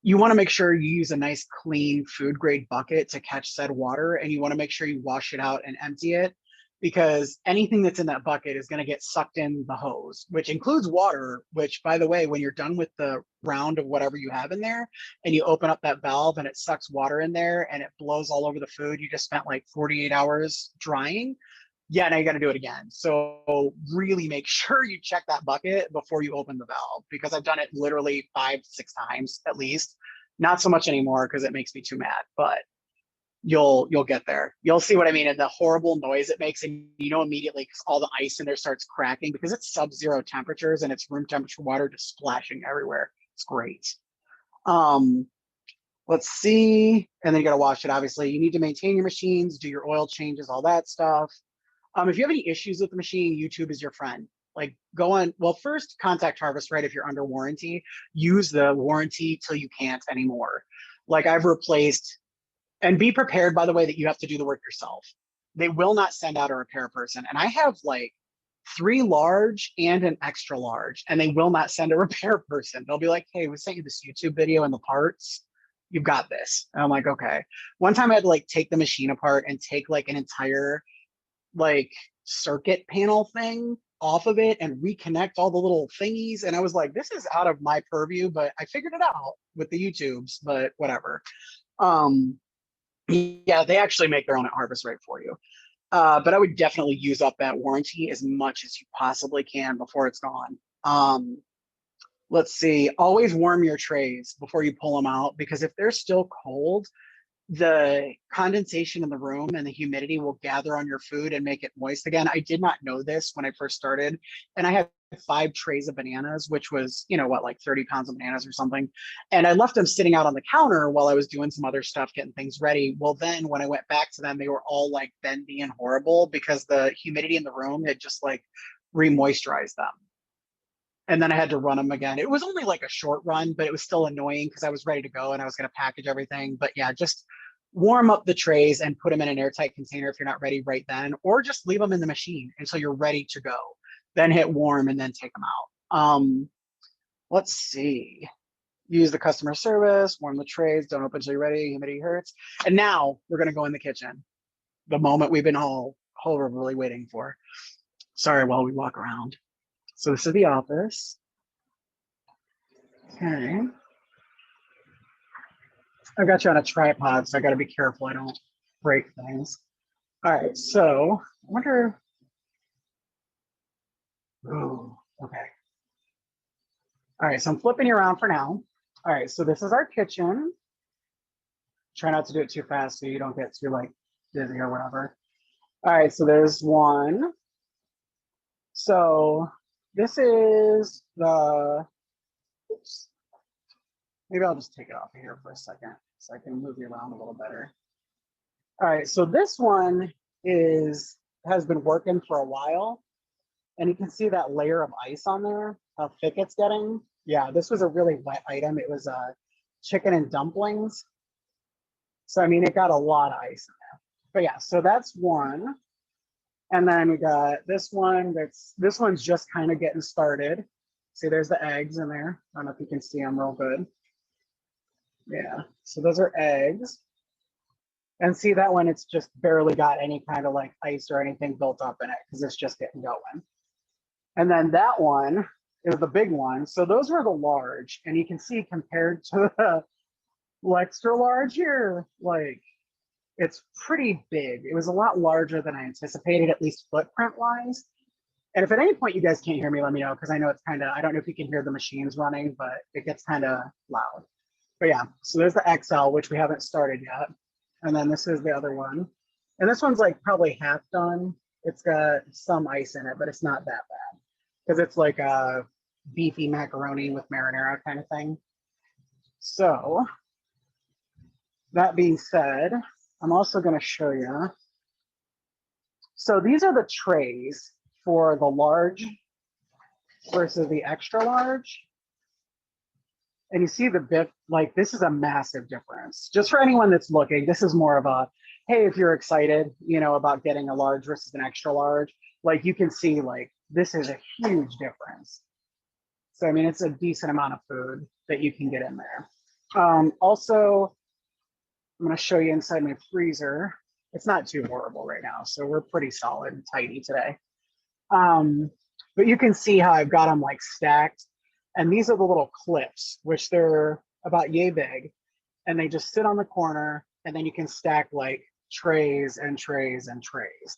D: you want to make sure you use a nice clean food grade bucket to catch said water, and you want to make sure you wash it out and empty it, because anything that's in that bucket is going to get sucked in the hose, which includes water, which, by the way, when you're done with the round of whatever you have in there and you open up that valve and it sucks water in there and it blows all over the food you just spent like 48 hours drying, yeah, now you got to do it again. So really make sure you check that bucket before you open the valve, because I've done it literally 5-6 times at least. Not so much anymore because it makes me too mad, but you'll get there. You'll see what I mean, and the horrible noise it makes, and immediately, because all the ice in there starts cracking, because it's sub-zero temperatures and it's room temperature water just splashing everywhere. It's great. Let's see, and then you got to wash it. Obviously, you need to maintain your machines, do your oil changes, all that stuff. If you have any issues with the machine, YouTube is your friend. Like, go on. Well, first contact Harvest Right if you're under warranty. Use the warranty till you can't anymore. Like, I've replaced. And be prepared, by the way, that you have to do the work yourself. They will not send out a repair person. And I have like 3 large and an extra large, and they will not send a repair person. They'll be like, hey, we sent you this YouTube video and the parts. You've got this. And I'm like, okay. One time I had to like take the machine apart and take like an entire like circuit panel thing off of it and reconnect all the little thingies. And I was like, this is out of my purview, but I figured it out with the YouTubes, but whatever. Yeah, they actually make their own at Harvest Right for you. But I would definitely use up that warranty as much as you possibly can before it's gone. Let's see, always warm your trays before you pull them out, because if they're still cold, the condensation in the room and the humidity will gather on your food and make it moist again. I did not know this when I first started, and I had 5 trays of bananas, which was, like 30 pounds of bananas or something. And I left them sitting out on the counter while I was doing some other stuff, getting things ready. Well, then when I went back to them, they were all like bendy and horrible because the humidity in the room had just like re-moisturized them. And then I had to run them again. It was only like a short run, but it was still annoying because I was ready to go and I was going to package everything. But yeah, just warm up the trays and put them in an airtight container if you're not ready right then, or just leave them in the machine until you're ready to go. Then hit warm and then take them out. Let's see. Use the customer service, warm the trays, don't open until you're ready, humidity hurts. And now we're going to go in the kitchen. The moment we've been all really waiting for. Sorry, while we walk around. So this is the office. Okay. I got you on a tripod, so I got to be careful I don't break things. All right, so I wonder. Oh, okay. All right, so I'm flipping you around for now. All right, so this is our kitchen. Try not to do it too fast so you don't get too like dizzy or whatever. All right, so there's one. So this is the, oops. Maybe I'll just take it off of here for a second so I can move you around a little better. All right, so this one has been working for a while, and you can see that layer of ice on there, how thick it's getting. Yeah, this was a really wet item. It was chicken and dumplings. So, I mean, it got a lot of ice in there. But yeah, so that's one. And then we got this one this one's just kind of getting started. See, there's the eggs in there. I don't know if you can see them real good. Yeah, so those are eggs. And see that one, it's just barely got any kind of like ice or anything built up in it because it's just getting going. And then that one is the big one. So those were the large, and you can see compared to the extra large here, like it's pretty big. It was a lot larger than I anticipated, at least footprint wise. And if at any point you guys can't hear me, let me know, because I know it's kind of, I don't know if you can hear the machines running, but it gets kind of loud. But yeah, so there's the XL, which we haven't started yet. And then this is the other one. And this one's like probably half done. It's got some ice in it, but it's not that bad because it's like a beefy macaroni with marinara kind of thing. So that being said, I'm also going to show you. So these are the trays for the large versus the extra large. And you see the bit, like this is a massive difference. Just for anyone that's looking, this is more of a, hey, if you're excited, you know, about getting a large versus an extra large, like you can see like this is a huge difference. So, I mean, it's a decent amount of food that you can get in there. Also, I'm going to show you inside my freezer. It's not too horrible right now, so we're pretty solid and tidy today. But you can see how I've got them like stacked. And these are the little clips, which they're about yay big. And they just sit on the corner, and then you can stack like trays and trays and trays.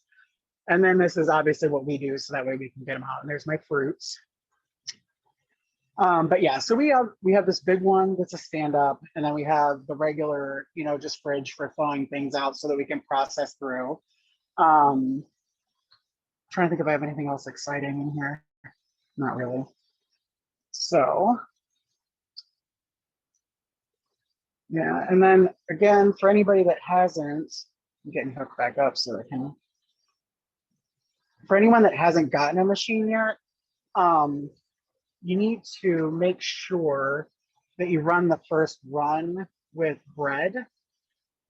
D: And then this is obviously what we do, so that way we can get them out. And there's my fruits. But yeah, so we have this big one that's a stand up, and then we have the regular, you know, just fridge for thawing things out so that we can process through. Trying to think if I have anything else exciting in here. Not really. So yeah, and then again, for anybody that hasn't, I'm getting hooked back up so I can. For anyone that hasn't gotten a machine yet, you need to make sure that you run the first run with bread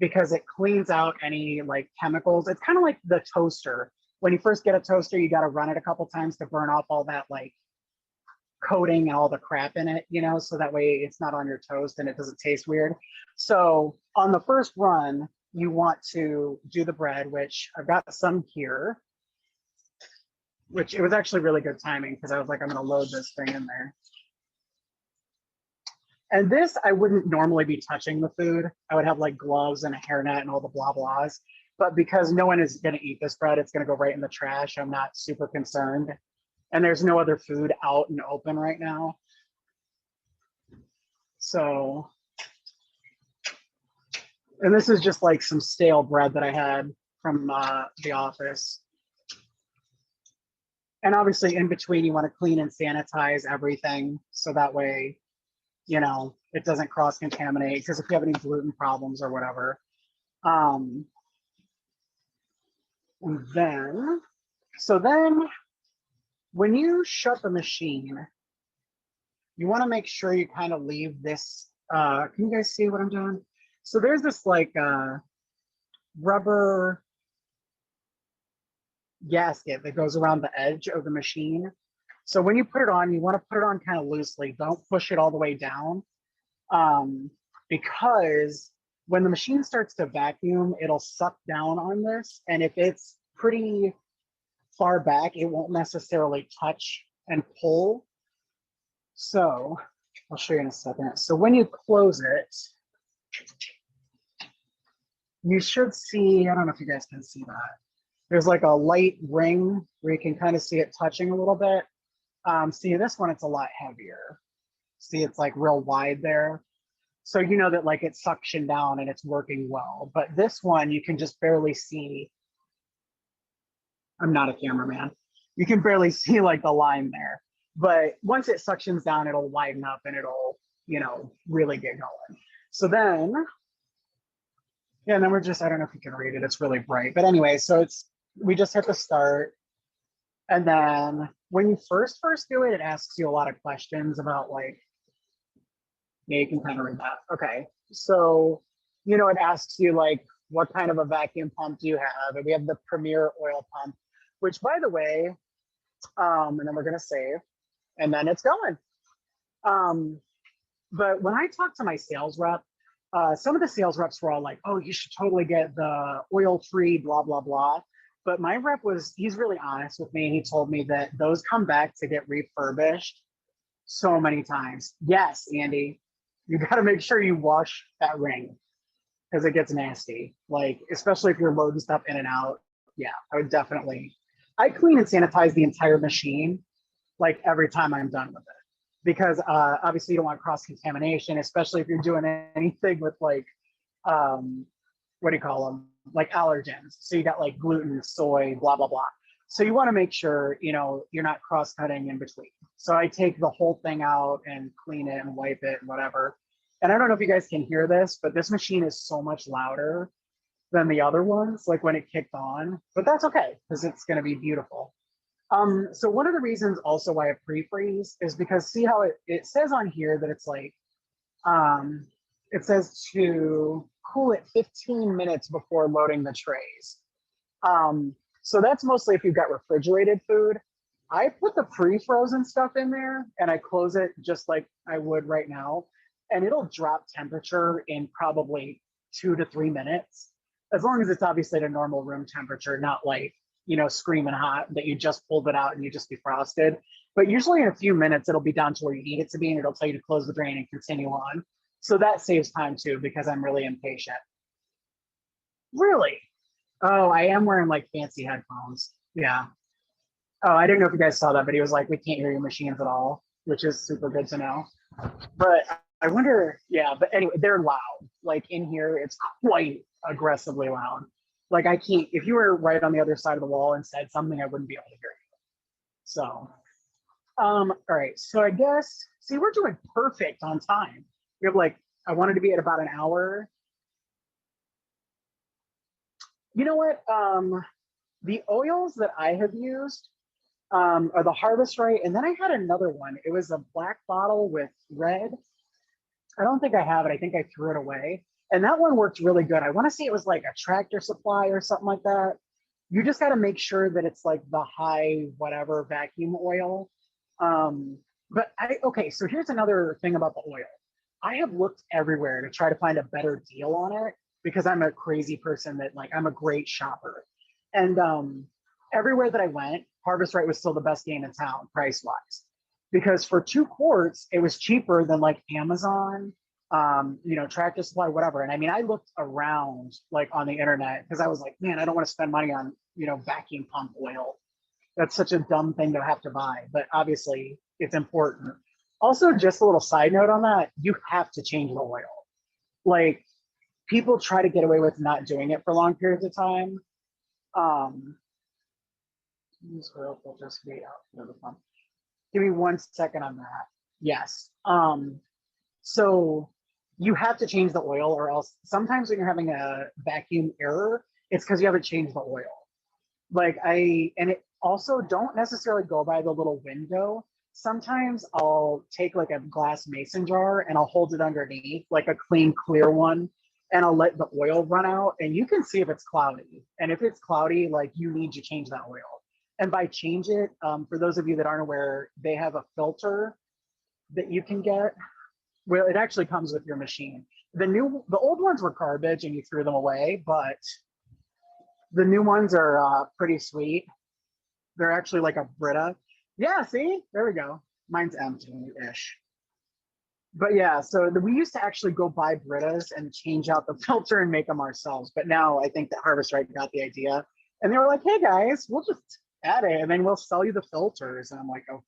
D: because it cleans out any like chemicals. It's kind of like the toaster. When you first get a toaster, you got to run it a couple times to burn off all that like coating and all the crap in it, you know, so that way it's not on your toast and it doesn't taste weird. So on the first run, you want to do the bread, which I've got some here, which it was actually really good timing because I was like, I'm going to load this thing in there. And this, I wouldn't normally be touching the food. I would have like gloves and a hairnet and all the blah blahs. But because no one is going to eat this bread, it's going to go right in the trash. I'm not super concerned. And there's no other food out and open right now. So, and this is just like some stale bread that I had from the office. And obviously in between, you want to clean and sanitize everything. So that way, you know, it doesn't cross-contaminate because if you have any gluten problems or whatever. And then, so then when you shut the machine, you want to make sure you kind of leave this, can you guys see what I'm doing? So there's this like rubber gasket that goes around the edge of the machine. So when you put it on, you want to put it on kind of loosely. Don't push it all the way down because when the machine starts to vacuum, it'll suck down on this. And if it's pretty far back, it won't necessarily touch and pull. So I'll show you in a second. So when you close it, you should see, I don't know if you guys can see that. There's like a light ring where you can kind of see it touching a little bit. See this one, it's a lot heavier. See, it's like real wide there. So you know that like it's suctioned down and it's working well. But this one, you can just barely see. I'm not a cameraman. You can barely see like the line there. But once it suctions down, it'll widen up and it'll, you know, really get going. So then, yeah, and then we're just, I don't know if you can read it. It's really bright. But anyway, so it's, we just hit the start. And then when you first do it, it asks you a lot of questions about like, yeah, you can kind of read that. Okay. So, you know, it asks you like, what kind of a vacuum pump do you have? And we have the Premier oil pump. which by the way, and then we're gonna save, and then it's going. But when I talked to my sales rep, some of the sales reps were all like, oh, you should totally get the oil-free, blah, blah, blah. But my rep he's really honest with me. And he told me that those come back to get refurbished so many times. Yes, Andy, you got to make sure you wash that ring because it gets nasty. Like, especially if you're loading stuff in and out. Yeah, I would definitely. I clean and sanitize the entire machine like every time I'm done with it. Because obviously you don't want cross contamination, especially if you're doing anything with like, what do you call them? Like allergens. So you got like gluten, soy, blah, blah, blah. So you want to make sure, you're not cross cutting in between. So I take the whole thing out and clean it and wipe it and whatever. And I don't know if you guys can hear this, but this machine is so much louder than the other ones, like when it kicked on, but that's okay because it's going to be beautiful. So one of the reasons also why I pre-freeze is because see how it says on here that it's like, it says to cool it 15 minutes before loading the trays. So that's mostly if you've got refrigerated food. I put the pre-frozen stuff in there and I close it just like I would right now. And it'll drop temperature in probably 2 to 3 minutes, as long as it's obviously at a normal room temperature, not like, screaming hot that you just pulled it out and you just defrosted. But usually in a few minutes, it'll be down to where you need it to be and it'll tell you to close the drain and continue on. So that saves time too, because I'm really impatient. Really? Oh, I am wearing like fancy headphones. Yeah. Oh, I didn't know if you guys saw that, but he was like, we can't hear your machines at all, which is super good to know. But I wonder, yeah, but anyway, they're loud. Like in here, it's quite aggressively loud. Like I can't, if you were right on the other side of the wall and said something, I wouldn't be able to hear you. So, all right. So I guess, see, we're doing perfect on time. We have like, I wanted to be at about an hour. You know what? The oils that I have used are the Harvest Right. And then I had another one. It was a black bottle with red. I don't think I have it. I think I threw it away. And that one worked really good. I want to say it was like a Tractor Supply or something like that. You just got to make sure that it's like the high whatever vacuum oil. Okay, so here's another thing about the oil. I have looked everywhere to try to find a better deal on it because I'm a crazy person that like I'm a great shopper. And everywhere that I went, Harvest Right was still the best game in town price-wise. Because for 2 quarts, it was cheaper than like Amazon, Tractor Supply, whatever. And I mean, I looked around like on the internet because I was like, man, I don't want to spend money on, vacuum pump oil. That's such a dumb thing to have to buy, but obviously it's important. Also, just a little side note on that, you have to change the oil. Like people try to get away with not doing it for long periods of time. Use oil filters to be out of the pump. Give me 1 second on that. Yes. So you have to change the oil or else sometimes when you're having a vacuum error, it's because you haven't changed the oil. And it also don't necessarily go by the little window. Sometimes I'll take like a glass mason jar and I'll hold it underneath, like a clean, clear one, and I'll let the oil run out and you can see if it's cloudy. And if it's cloudy, like you need to change that oil. And by change it, for those of you that aren't aware, they have a filter that you can get. Well, it actually comes with your machine. The old ones were garbage and you threw them away, but the new ones are pretty sweet. They're actually like a Brita. Yeah, see, there we go. Mine's empty-ish. But yeah, so we used to actually go buy Britas and change out the filter and make them ourselves. But now I think that Harvest Right got the idea. And they were like, hey guys, we'll just add it and then we'll sell you the filters. And I'm like, okay,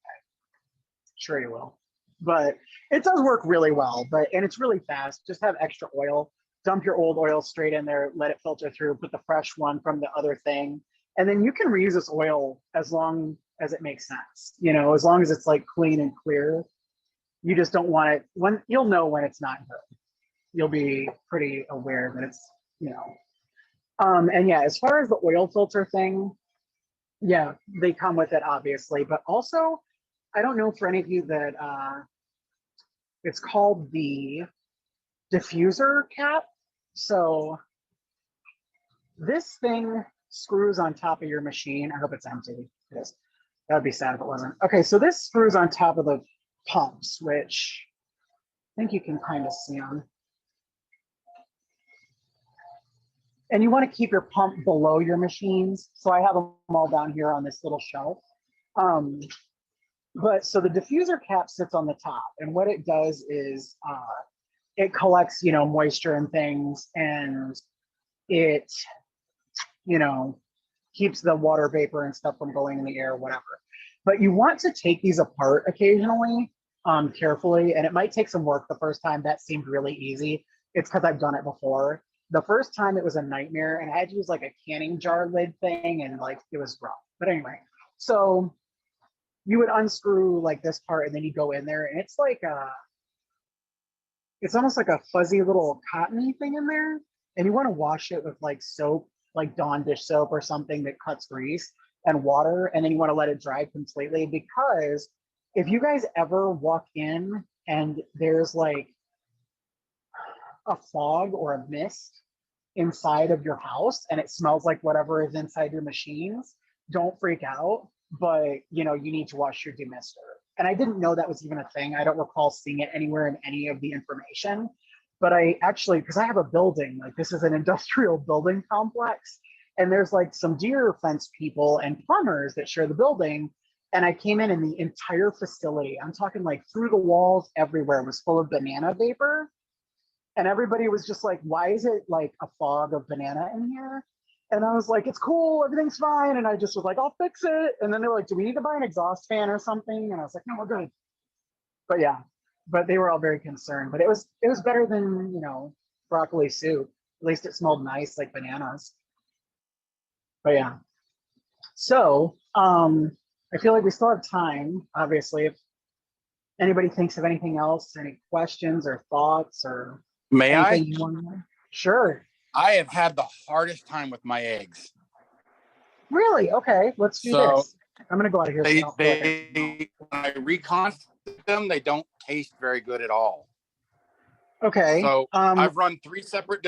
D: sure you will. But it does work really well, and it's really fast. Just have extra oil, dump your old oil straight in there, let it filter through, put the fresh one from the other thing. And then you can reuse this oil as long as it makes sense. As long as it's like clean and clear. You just don't want it you'll know when it's not good. You'll be pretty aware that it's, and yeah, as far as the oil filter thing, yeah, they come with it obviously, but also I don't know for any of you that it's called the diffuser cap. So this thing screws on top of your machine. I hope it's empty. Yes. That would be sad if it wasn't. Okay, so this screws on top of the pumps, which I think you can kind of see them. And you want to keep your pump below your machines. So I have them all down here on this little shelf. But so the diffuser cap sits on the top, and what it does is it collects, moisture and things, and it, keeps the water vapor and stuff from going in the air, whatever. But you want to take these apart occasionally, carefully, and it might take some work the first time. That seemed really easy. It's because I've done it before. The first time it was a nightmare, and I had to use like a canning jar lid thing, and like it was rough. But anyway, so you would unscrew like this part, and then you go in there, and it's like it's almost like a fuzzy little cottony thing in there, and you want to wash it with like soap, like Dawn dish soap or something that cuts grease, and water, and then you want to let it dry completely, because if you guys ever walk in and there's like a fog or a mist inside of your house and it smells like whatever is inside your machines, don't freak out, but you need to wash your demister. And I didn't know that was even a thing. I don't recall seeing it anywhere in any of the information, but I actually, because I have a building, like this is an industrial building complex, and there's like some deer fence people and plumbers that share the building. And I came in and the entire facility, I'm talking like through the walls everywhere, was full of banana vapor. And everybody was just like, why is it like a fog of banana in here? And I was like, it's cool, everything's fine. And I just was like, I'll fix it. And then they were like, do we need to buy an exhaust fan or something? And I was like, no, we're good. But yeah, but they were all very concerned. But it was better than, broccoli soup. At least it smelled nice, like bananas. But yeah. So I feel like we still have time, obviously. If anybody thinks of anything else, any questions or thoughts or
E: May
D: anything
E: I?
D: you want to know? Sure.
E: I have had the hardest time with my eggs.
D: Really? Okay, let's do
E: So
D: this. I'm gonna go out of here. So I don't feel like
E: when I reconstitute them, they don't taste very good at all.
D: okay.
E: So I've run three separate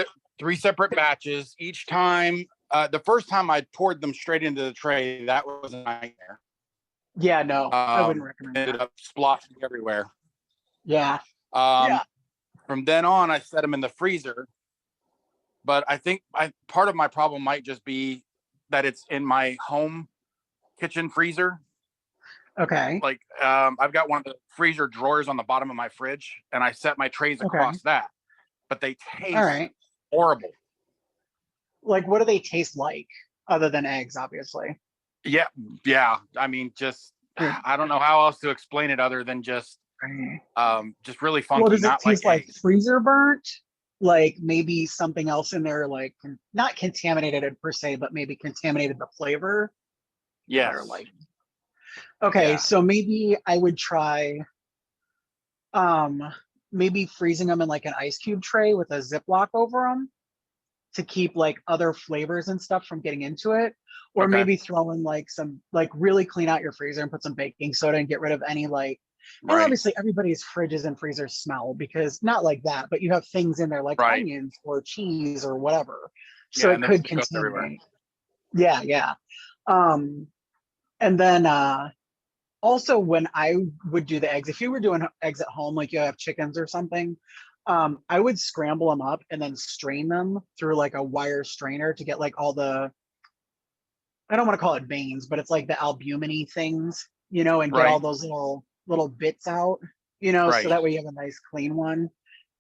E: batches. Each time, the first time I poured them straight into the tray, that was a nightmare.
D: Yeah, no, I wouldn't recommend
E: ended
D: that.
E: up splotching everywhere.
D: Yeah.
E: From then on, I set them in the freezer. But I think part of my problem might just be that it's in my home kitchen freezer.
D: Okay.
E: Like I've got one of the freezer drawers on the bottom of my fridge, and I set my trays across that. But they taste horrible.
D: Like, what do they taste like other than eggs, obviously?
E: Yeah. I mean, just I don't know how else to explain it other than just really funky.
D: Well, does it
E: not
D: taste
E: like
D: like freezer burnt? Like maybe something else in there, like not contaminated per se, but maybe contaminated the flavor.
E: Yes.
D: Or like, okay, so maybe I would try maybe freezing them in like an ice cube tray with a Ziploc over them to keep like other flavors and stuff from getting into it. Or maybe throw in like some, like really clean out your freezer and put some baking soda and get rid of any like, and obviously everybody's fridges and freezers smell, because not like that, but you have things in there like onions or cheese or whatever. So it could contaminate. Yeah. And then also when I would do the eggs, if you were doing eggs at home, like you have chickens or something, I would scramble them up and then strain them through like a wire strainer to get like all the, I don't want to call it veins, but it's like the albumin-y things, and get all those little bits out, so that way you have a nice clean one.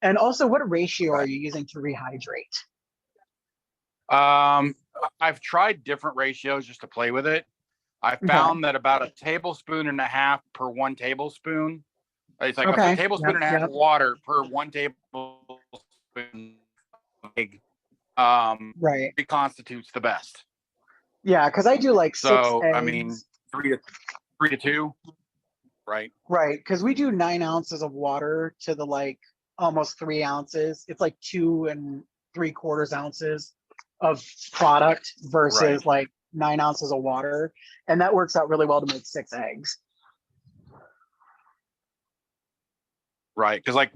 D: And also, what ratio are you using to rehydrate?
E: I've tried different ratios just to play with it. I found that about a tablespoon and a half per 1 tablespoon. It's like a tablespoon and a half of water per 1 tablespoon of egg. Constitutes the best.
D: Yeah, because I do like 6 eggs.
E: I mean, 3 to 2. Right.
D: Because we do 9 ounces of water to the like almost 3 ounces. It's like 2 3/4 ounces of product versus like 9 ounces of water, and that works out really well to make 6 eggs.
E: Right, because like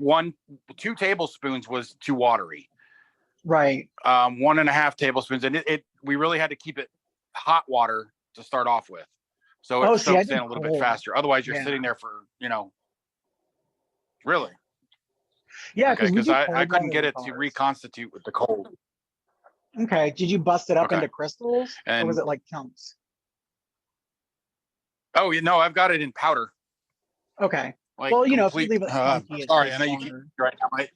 E: 2 tablespoons was too watery.
D: Right.
E: 1.5 tablespoons, and we really had to keep it hot water to start off with, so it soaks in a little bit faster. Otherwise, you're sitting there for really.
D: Yeah,
E: because I couldn't get it to reconstitute with the cold.
D: Okay. Did you bust it up into crystals, or was it like chunks?
E: Oh, I've got it in powder.
D: Okay. Like, well, if you leave it chunky,
E: sorry, I know you can't right now.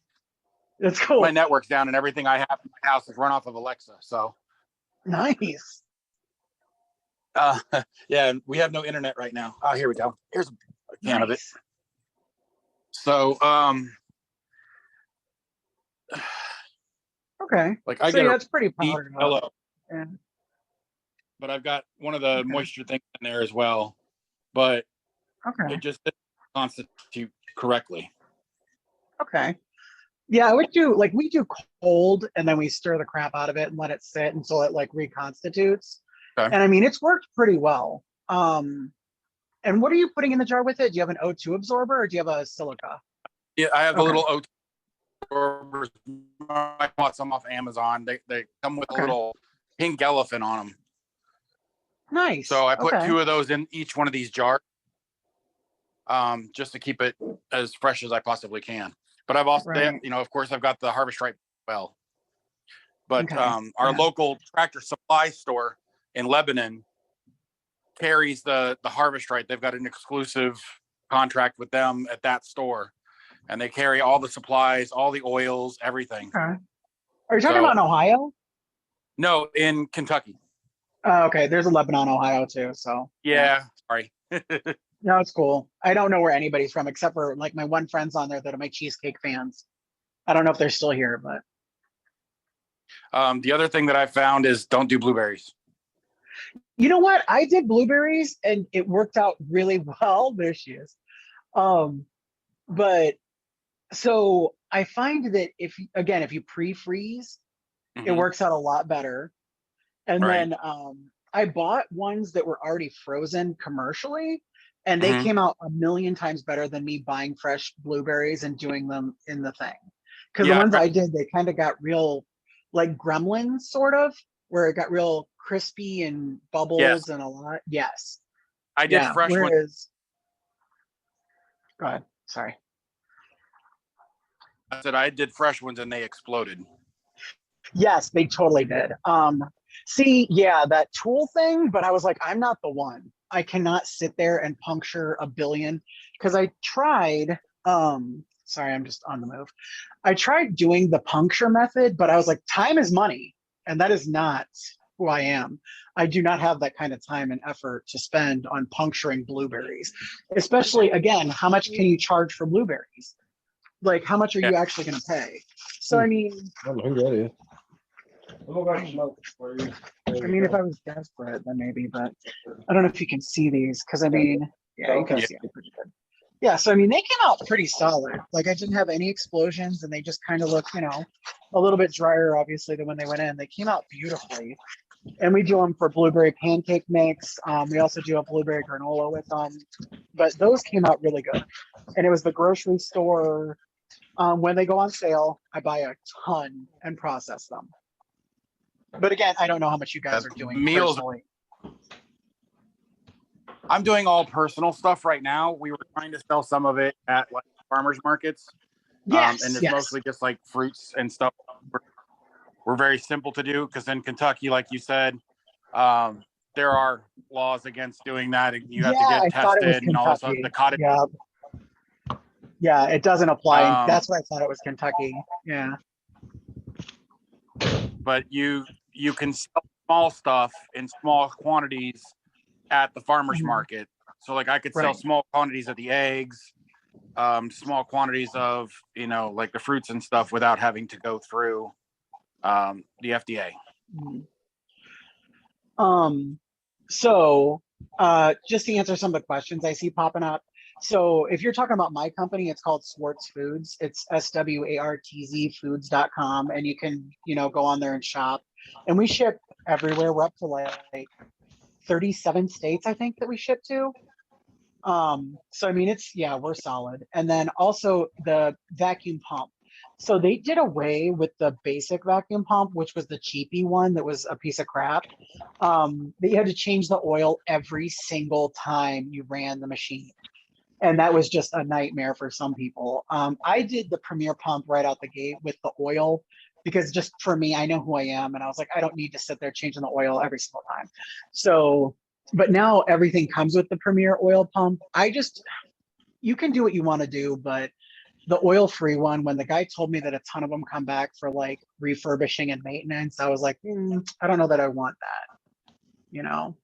D: It's cool.
E: My network's down, and everything I have in my house is run off of Alexa. So
D: nice.
E: Yeah, we have no internet right now. Oh, here we go. Here's a can of it. So,
D: okay.
E: Like I get
D: that's pretty powdered
E: yellow, but I've got one of the moisture things in there as well. But it just didn't constitute correctly.
D: Okay. Yeah, we do cold, and then we stir the crap out of it and let it sit until it like reconstitutes. Okay. And I mean, it's worked pretty well. And what are you putting in the jar with it? Do you have an O2 absorber, or do you have a silica?
E: Yeah, I have the little O2 absorbers. I bought some off Amazon. They come with a little pink elephant on them.
D: Nice.
E: So I put 2 of those in each one of these jars, just to keep it as fresh as I possibly can. But I've also, of course, I've got the Harvest Right well. But our local Tractor Supply store in Lebanon carries the Harvest Right. They've got an exclusive contract with them at that store, and they carry all the supplies, all the oils, everything.
D: Okay. Are you talking about in Ohio?
E: No, in Kentucky.
D: Oh, okay. There's a Lebanon, Ohio too. So
E: sorry.
D: No, it's cool. I don't know where anybody's from except for like my one friend's on there that are my cheesecake fans. I don't know if they're still here, but
E: the other thing that I found is don't do blueberries.
D: You know what? I did blueberries and it worked out really well. There she is. But so I find that if you pre-freeze, it works out a lot better. And then I bought ones that were already frozen commercially, and they came out a million times better than me buying fresh blueberries and doing them in the thing. Because the ones I did, they kind of got real like gremlins sort of, where it got real crispy and bubbles and a lot. Yes.
E: I did fresh ones.
D: Go ahead. Sorry.
E: I said I did fresh ones and they exploded.
D: Yes, they totally did. That tool thing, but I was like, I'm not the one. I cannot sit there and puncture a billion, because I tried, sorry, I'm just on the move. I tried doing the puncture method, but I was like, time is money, and that is not who I am. I do not have that kind of time and effort to spend on puncturing blueberries, especially, again, how much can you charge for blueberries? Like, how much are you actually going to pay? So, I mean,
B: I don't know who that is.
D: I mean, if I was desperate, then maybe, but I don't know if you can see these, because I mean, you can see them pretty good. Yeah, so I mean, they came out pretty solid. Like, I didn't have any explosions, and they just kind of look, a little bit drier, obviously, than when they went in. They came out beautifully. And we do them for blueberry pancake mix. We also do a blueberry granola with them. But those came out really good. And it was the grocery store. When they go on sale, I buy a ton and process them. But again, I don't know how much you guys are doing
E: meals.
D: Personally.
E: I'm doing all personal stuff right now. We were trying to sell some of it at like farmers markets. And it's mostly just like fruits and stuff. We're very simple to do, because in Kentucky, like you said, there are laws against doing that. You have to get tested and all this. The cottage.
D: Yeah, it doesn't apply. That's why I thought it was Kentucky. Yeah.
E: But you can sell small stuff in small quantities at the farmer's market. So like I could sell small quantities of the eggs, small quantities of, like the fruits and stuff without having to go through the FDA.
D: So just to answer some of the questions I see popping up. So if you're talking about my company, it's called Swartz Foods. It's SWARTZ foods.com. And you can, go on there and shop. And we ship everywhere. We're up to like 37 states, I think, that we ship to. So, I mean, we're solid. And then also the vacuum pump. So they did away with the basic vacuum pump, which was the cheapy one that was a piece of crap. That you had to change the oil every single time you ran the machine. And that was just a nightmare for some people. I did the Premier pump right out the gate with the oil because just for me, I know who I am. And I was like, I don't need to sit there changing the oil every single time. So, but now everything comes with the Premier oil pump. You can do what you want to do, but the oil-free one, when the guy told me that a ton of them come back for like refurbishing and maintenance, I was like, I don't know that I want that, you know?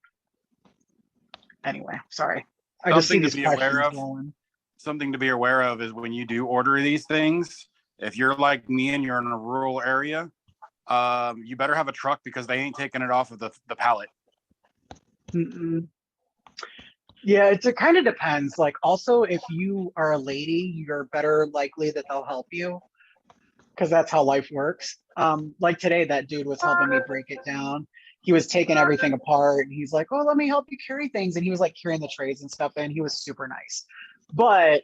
D: Anyway, sorry. I just see these questions rolling.
E: Something to be aware of is when you do order these things, if you're like me and you're in a rural area, you better have a truck because they ain't taking it off of the pallet.
D: Yeah, it kind of depends. Like, also, if you are a lady, you're better likely that they'll help you because that's how life works. Like today, that dude was helping me break it down. He was taking everything apart and he's like, oh, let me help you carry things. And he was like carrying the trays and stuff in. He was super nice. But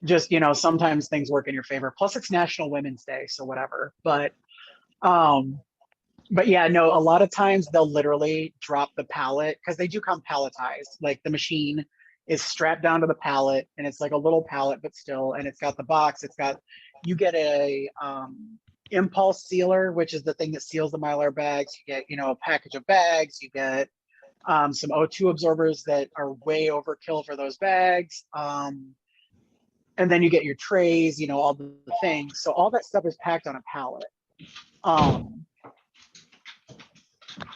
D: just, you know, sometimes things work in your favor. Plus it's National Women's Day, so whatever. But yeah, no, a lot of times they'll literally drop the pallet because they do come palletized. Like the machine is strapped down to the pallet and it's like a little pallet, but still, and it's got the box. You get a impulse sealer, which is the thing that seals the Mylar bags. You get, you know, a package of bags. You get some O2 absorbers that are way overkill for those bags. And then you get your trays, you know, all the things. So all that stuff is packed on a pallet.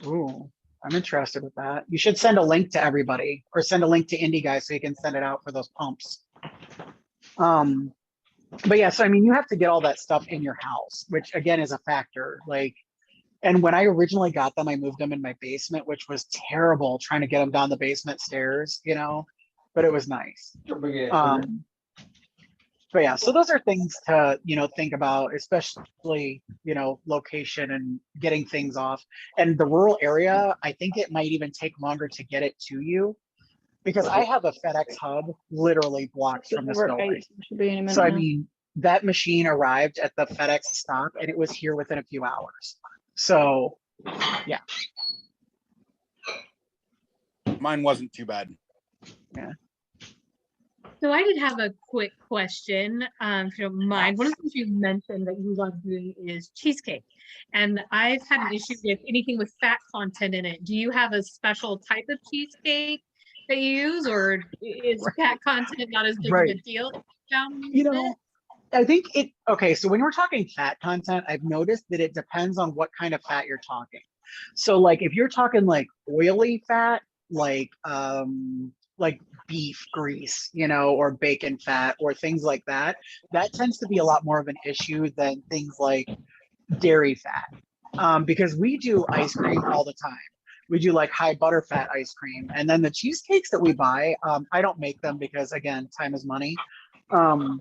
D: Ooh, I'm interested with that. You should send a link to everybody or send a link to Indie Guy so you can send it out for those pumps. But yeah, so I mean, you have to get all that stuff in your house, which again is a factor. Like, and when I originally got them, I moved them in my basement, which was terrible trying to get them down the basement stairs, you know, but it was nice. But yeah, so those are things to, you know, think about, especially, you know, location and getting things off. And the rural area, I think it might even take longer to get it to you because I have a FedEx hub literally blocks from this building. So I mean, that machine arrived at the FedEx stop and it was here within a few hours. So yeah.
E: Mine wasn't too bad.
D: Yeah.
C: So I did have a quick question, if you don't mind. One of the things you mentioned that you love doing is cheesecake. And I've had an issue with anything with fat content in it. Do you have a special type of cheesecake that you use, or is fat content not as big of a deal?
D: You know, I think okay, so when we're talking fat content, I've noticed that it depends on what kind of fat you're talking. So like if you're talking like oily fat, like beef grease, you know, or bacon fat or things like that, that tends to be a lot more of an issue than things like dairy fat. Because we do ice cream all the time. We do like high butter fat ice cream. And then the cheesecakes that we buy, I don't make them because again, time is money. The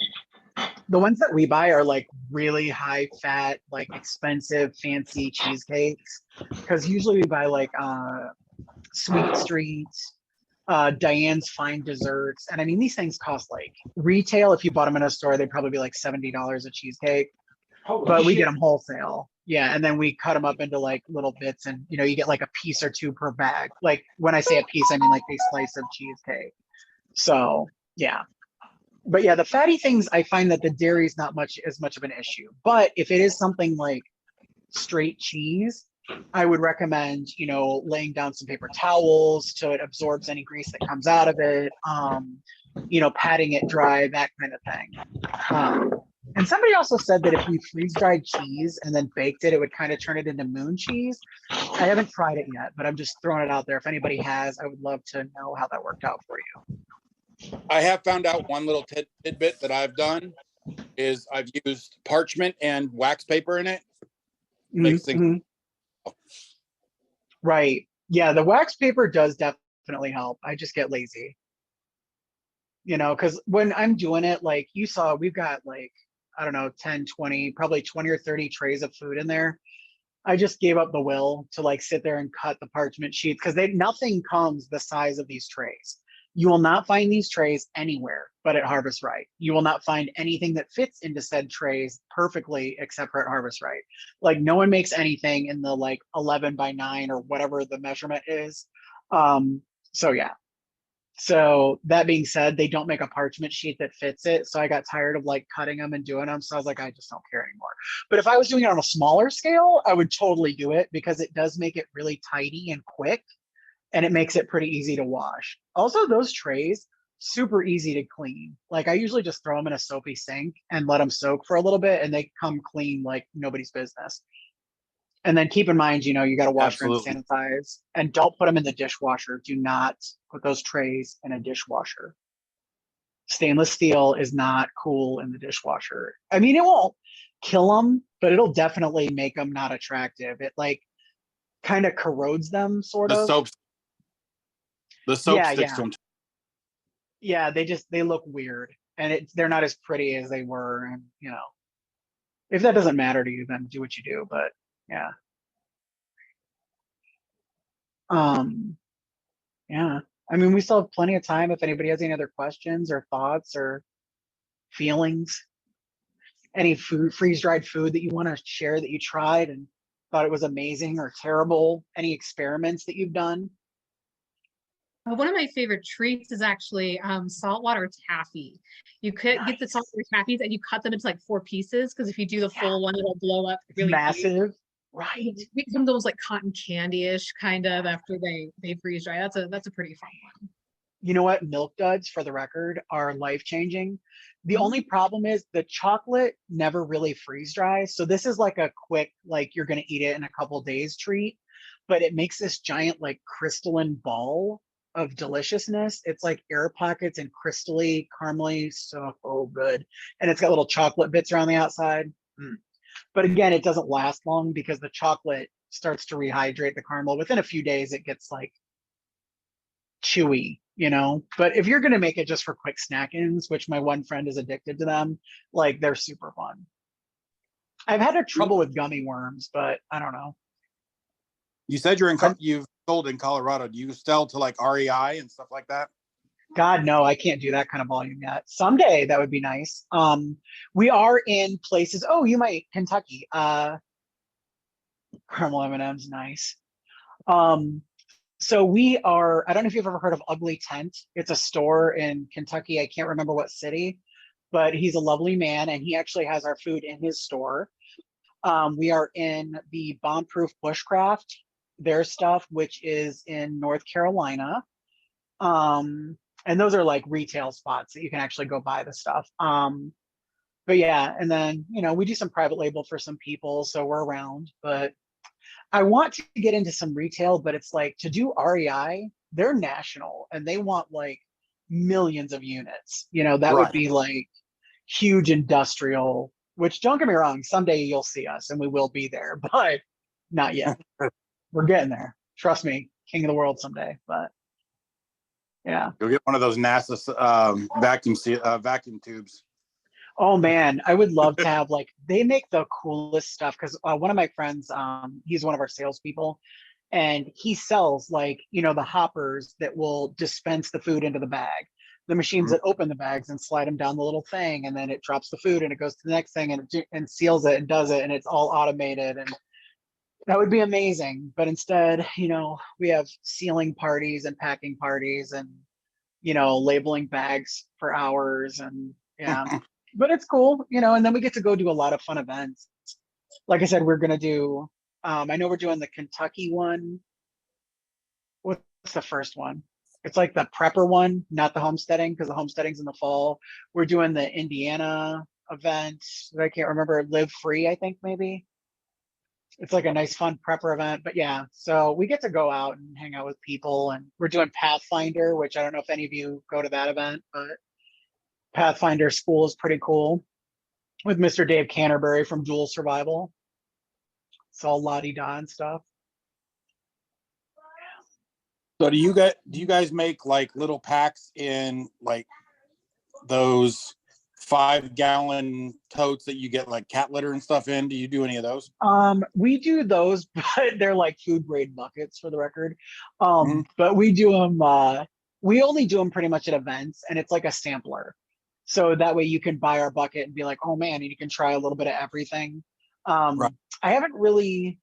D: ones that we buy are like really high fat, like expensive, fancy cheesecakes. Because usually we buy like Sweet Street, Diane's Fine Desserts. And I mean, these things cost like retail. If you bought them in a store, they'd probably be like $70 a cheesecake. But we get them wholesale. Yeah. And then we cut them up into like little bits and, you know, you get like a piece or two per bag. Like when I say a piece, I mean like a slice of cheesecake. So yeah. But yeah, the fatty things, I find that the dairy is not as much of an issue. But if it is something like straight cheese, I would recommend, you know, laying down some paper towels so it absorbs any grease that comes out of it, you know, patting it dry, that kind of thing. And somebody also said that if we freeze dried cheese and then baked it, it would kind of turn it into moon cheese. I haven't tried it yet, but I'm just throwing it out there. If anybody has, I would love to know how that worked out for you.
E: I have found out one little tidbit that I've done is I've used parchment and wax paper in it. Makes things
D: right. Yeah, the wax paper does definitely help. I just get lazy. You know, because when I'm doing it, like you saw, we've got like, I don't know, 10, 20, probably 20 or 30 trays of food in there. I just gave up the will to like sit there and cut the parchment sheets because nothing comes the size of these trays. You will not find these trays anywhere but at Harvest Right. You will not find anything that fits into said trays perfectly except for at Harvest Right. Like no one makes anything in the like 11 by 9 or whatever the measurement is. So yeah. So that being said, they don't make a parchment sheet that fits it. So I got tired of like cutting them and doing them. So I was like, I just don't care anymore. But if I was doing it on a smaller scale, I would totally do it because it does make it really tidy and quick, and it makes it pretty easy to wash. Also, those trays, super easy to clean. Like I usually just throw them in a soapy sink and let them soak for a little bit, and they come clean like nobody's business. And then keep in mind, you know, you got to wash, rinse,
E: Absolutely.
D: sanitize, and don't put them in the dishwasher. Do not put those trays in a dishwasher. Stainless steel is not cool in the dishwasher. I mean, it won't kill them, but it'll definitely make them not attractive. It like kind of corrodes them, sort
E: The
D: of.
E: soap, the soap
D: Yeah,
E: sticks
D: yeah,
E: to them.
D: yeah. They look weird, and they're not as pretty as they were. And you know, if that doesn't matter to you, then do what you do. But yeah. Um, yeah. I mean, we still have plenty of time if anybody has any other questions or thoughts or feelings, any food, freeze-dried food that you want to share that you tried and thought it was amazing or terrible, any experiments that you've done.
C: One of my favorite treats is actually saltwater taffy. You could get the saltwater taffies and you cut them into like 4 pieces because if you do the full one, it'll blow up really
D: Massive.
C: big.
D: Right.
C: It becomes almost like cotton candy-ish kind of after they freeze dry. That's a pretty fun one.
D: You know what? Milk duds, for the record, are life-changing. The
C: Mm-hmm.
D: only problem is the chocolate never really freeze dries. So this is like a quick, like you're gonna eat it in a couple days treat, but it makes this giant like crystalline ball of deliciousness. It's like air pockets and crystally, caramely, so good. And it's got little chocolate bits around the outside. Mm. But again, it doesn't last long because the chocolate starts to rehydrate the caramel. Within a few days, it gets like chewy, you know. But if you're gonna make it just for quick snack-ins, which my one friend is addicted to them, like they're super fun. I've had a trouble with gummy worms, but I don't know.
E: You said you've sold in Colorado. Do you sell to like REI and stuff like that?
D: God, no, I can't do that kind of volume yet. Someday that would be nice. We are in places. Oh, you might Kentucky. Caramel M&Ms, nice. So we are. I don't know if you've ever heard of Ugly Tent. It's a store in Kentucky. I can't remember what city, but he's a lovely man, and he actually has our food in his store. We are in the Bomb-Proof Bushcraft, their stuff, which is in North Carolina. And those are like retail spots that you can actually go buy the stuff. But yeah, and then, you know, we do some private label for some people, so we're around. But I want to get into some retail, but it's like to do REI, they're national and they want like millions of units. You know, that would be like huge industrial, which don't get me wrong, someday you'll see us and we will be there, but not yet. We're getting there. Trust me, king of the world someday. But yeah.
E: You'll get one of those NASA vacuum tubes.
D: Oh man, I would love to have like they make the coolest stuff because one of my friends, he's one of our salespeople, and he sells like you know the hoppers that will dispense the food into the bag, the machines that open the bags and slide them down the little thing, and then it drops the food and it goes to the next thing and seals it and does it, and it's all automated and that would be amazing. But instead, you know, we have sealing parties and packing parties and you know labeling bags for hours and yeah. But it's cool, you know, and then we get to go do a lot of fun events. Like I said, we're gonna do I know we're doing the Kentucky one. What's the first one? It's like the prepper one, not the homesteading, because the homesteading's in the fall. We're doing the Indiana event that I can't remember, Live Free, I think maybe. It's like a nice fun prepper event. But yeah, so we get to go out and hang out with people and we're doing Pathfinder, which I don't know if any of you go to that event, but Pathfinder school is pretty cool with Mr. Dave Canterbury from Dual Survival. It's all la-di-da and stuff.
E: So do you guys make like little packs in like those 5-gallon totes that you get like cat litter and stuff in? Do you do any of those?
D: We do those, but they're like food grade buckets for the record. But we do them we only do them pretty much at events, and it's like a sampler. So that way you can buy our bucket and be like, oh man, and you can try a little bit of everything.
E: Right.
D: I haven't really,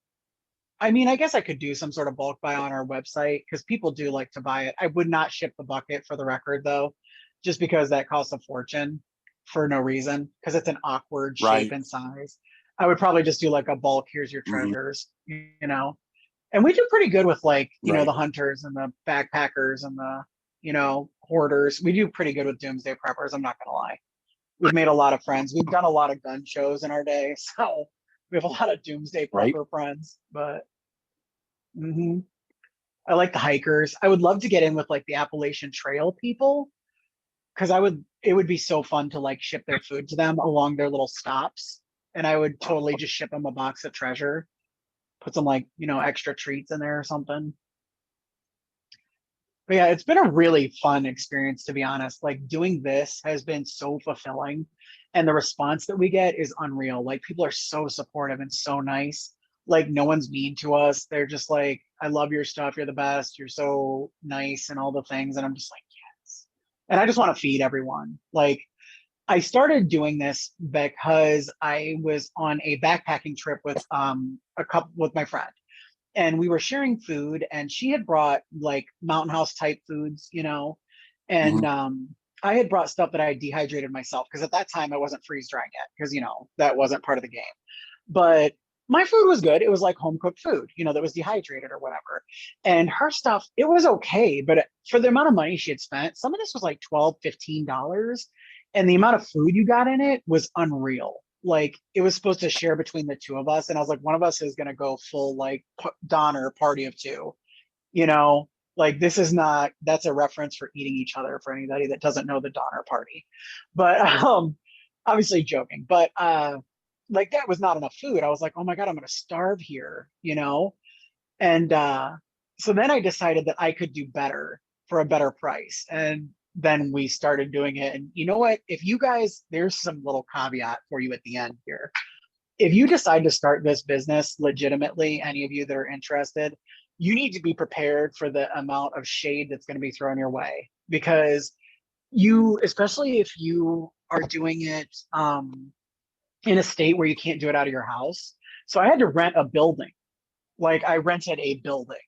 D: I mean, I guess I could do some sort of bulk buy on our website because people do like to buy it. I would not ship the bucket for the record though, just because that costs a fortune for no reason, because it's an awkward shape
E: Right.
D: and size. I would probably just do like a bulk, here's your
E: Mhm.
D: treasures, and we do pretty good with like,
E: Right.
D: the hunters and the backpackers and the, hoarders. We do pretty good with doomsday preppers. I'm not gonna lie. We've made a lot of friends. We've done a lot of gun shows in our day, so we have a lot of doomsday
E: Right.
D: prepper friends. But I like the hikers. I would love to get in with like the Appalachian Trail people because it would be so fun to like ship their food to them along their little stops, and I would totally just ship them a box of treasure, put some like extra treats in there or something. But yeah, it's been a really fun experience, to be honest. Like doing this has been so fulfilling, and the response that we get is unreal. Like people are so supportive and so nice. Like no one's mean to us. They're just like, I love your stuff. You're the best. You're so nice and all the things. And I'm just like, yes. And I just want to feed everyone. Like I started doing this because I was on a backpacking trip with a couple with my friend, and we were sharing food, and she had brought like mountain house type foods, and I had brought stuff that I had dehydrated myself because at that time I wasn't freeze drying yet because that wasn't part of the game. But my food was good. It was like home cooked food, that was dehydrated or whatever. And her stuff, it was okay, but for the amount of money she had spent, some of this was like $12, $15, and the amount of food you got in it was unreal. Like it was supposed to share between the two of us, and I was like, one of us is gonna go full like Donner party of two, you know. Like this is not, that's a reference for eating each other for anybody that doesn't know the Donner party. But obviously joking. But like that was not enough food. I was like, oh my God, I'm gonna starve here, And so then I decided that I could do better for a better price. And then we started doing it. And you know what? If you guys, there's some little caveat for you at the end here. If you decide to start this business legitimately, any of you that are interested, you need to be prepared for the amount of shade that's going to be thrown your way, because especially if you are doing it in a state where you can't do it out of your house. So I had to rent a building. Like I rented a building,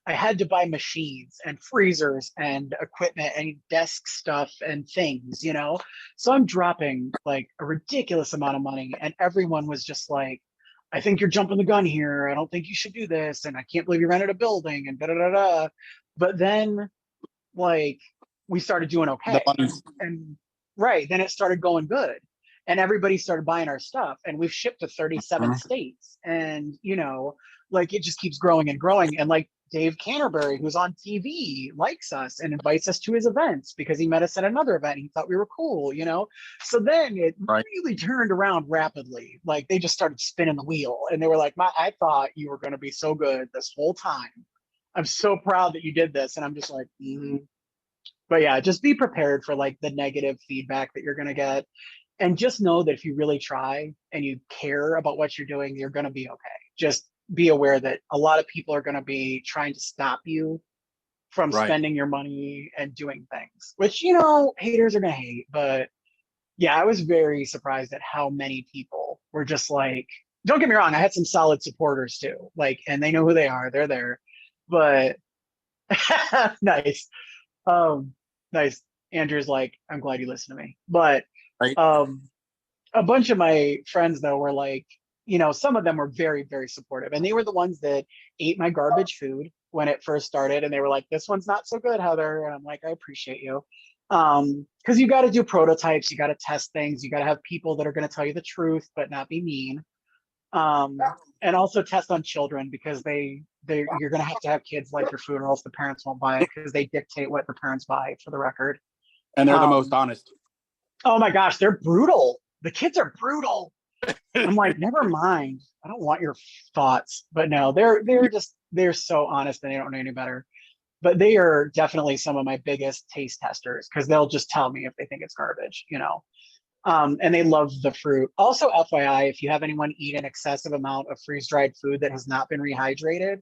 D: I had to buy machines and freezers and equipment and desk stuff and things, So I'm dropping like a ridiculous amount of money, and everyone was just like, I think you're jumping the gun here. I don't think you should do this. And I can't believe you rented a building and da da da da. But then like we started doing okay. And right, then it started going good. And everybody started buying our stuff, and we've shipped to 37 states. And like it just keeps growing and growing. And like Dave Canterbury, who's on TV, likes us and invites us to his events because he met us at another event. He thought we were cool, So then it really turned around rapidly. Like they just started spinning the wheel, and they were like, I thought you were going to be so good this whole time. I'm so proud that you did this. And I'm just like, But yeah, just be prepared for like the negative feedback that you're going to get. And just know that if you really try and you care about what you're doing, you're going to be okay. Just be aware that a lot of people are going to be trying to stop you from spending your money and doing things, which, haters are going to hate. But yeah, I was very surprised at how many people were just like, don't get me wrong, I had some solid supporters too. Like, and they know who they are. They're there. But nice. Nice. Andrew's like, I'm glad you listened to me. But a bunch of my friends though were like, some of them were very, very supportive, and they were the ones that ate my garbage food when it first started, and they were like, this one's not so good, Heather. And I'm like, I appreciate you. Because you got to do prototypes, you got to test things, you got to have people that are going to tell you the truth but not be mean. And also test on children, because you're going to have kids like your food, or else the parents won't buy it, because they dictate what the parents buy, for the record.
E: And they're the most honest.
D: Oh my gosh, they're brutal. The kids are brutal. I'm like, never mind. I don't want your thoughts. But no, they're so honest, and they don't know any better. But they are definitely some of my biggest taste testers, because they'll just tell me if they think it's garbage, and they love the fruit. Also, FYI, if you have anyone eat an excessive amount of freeze-dried food that has not been rehydrated,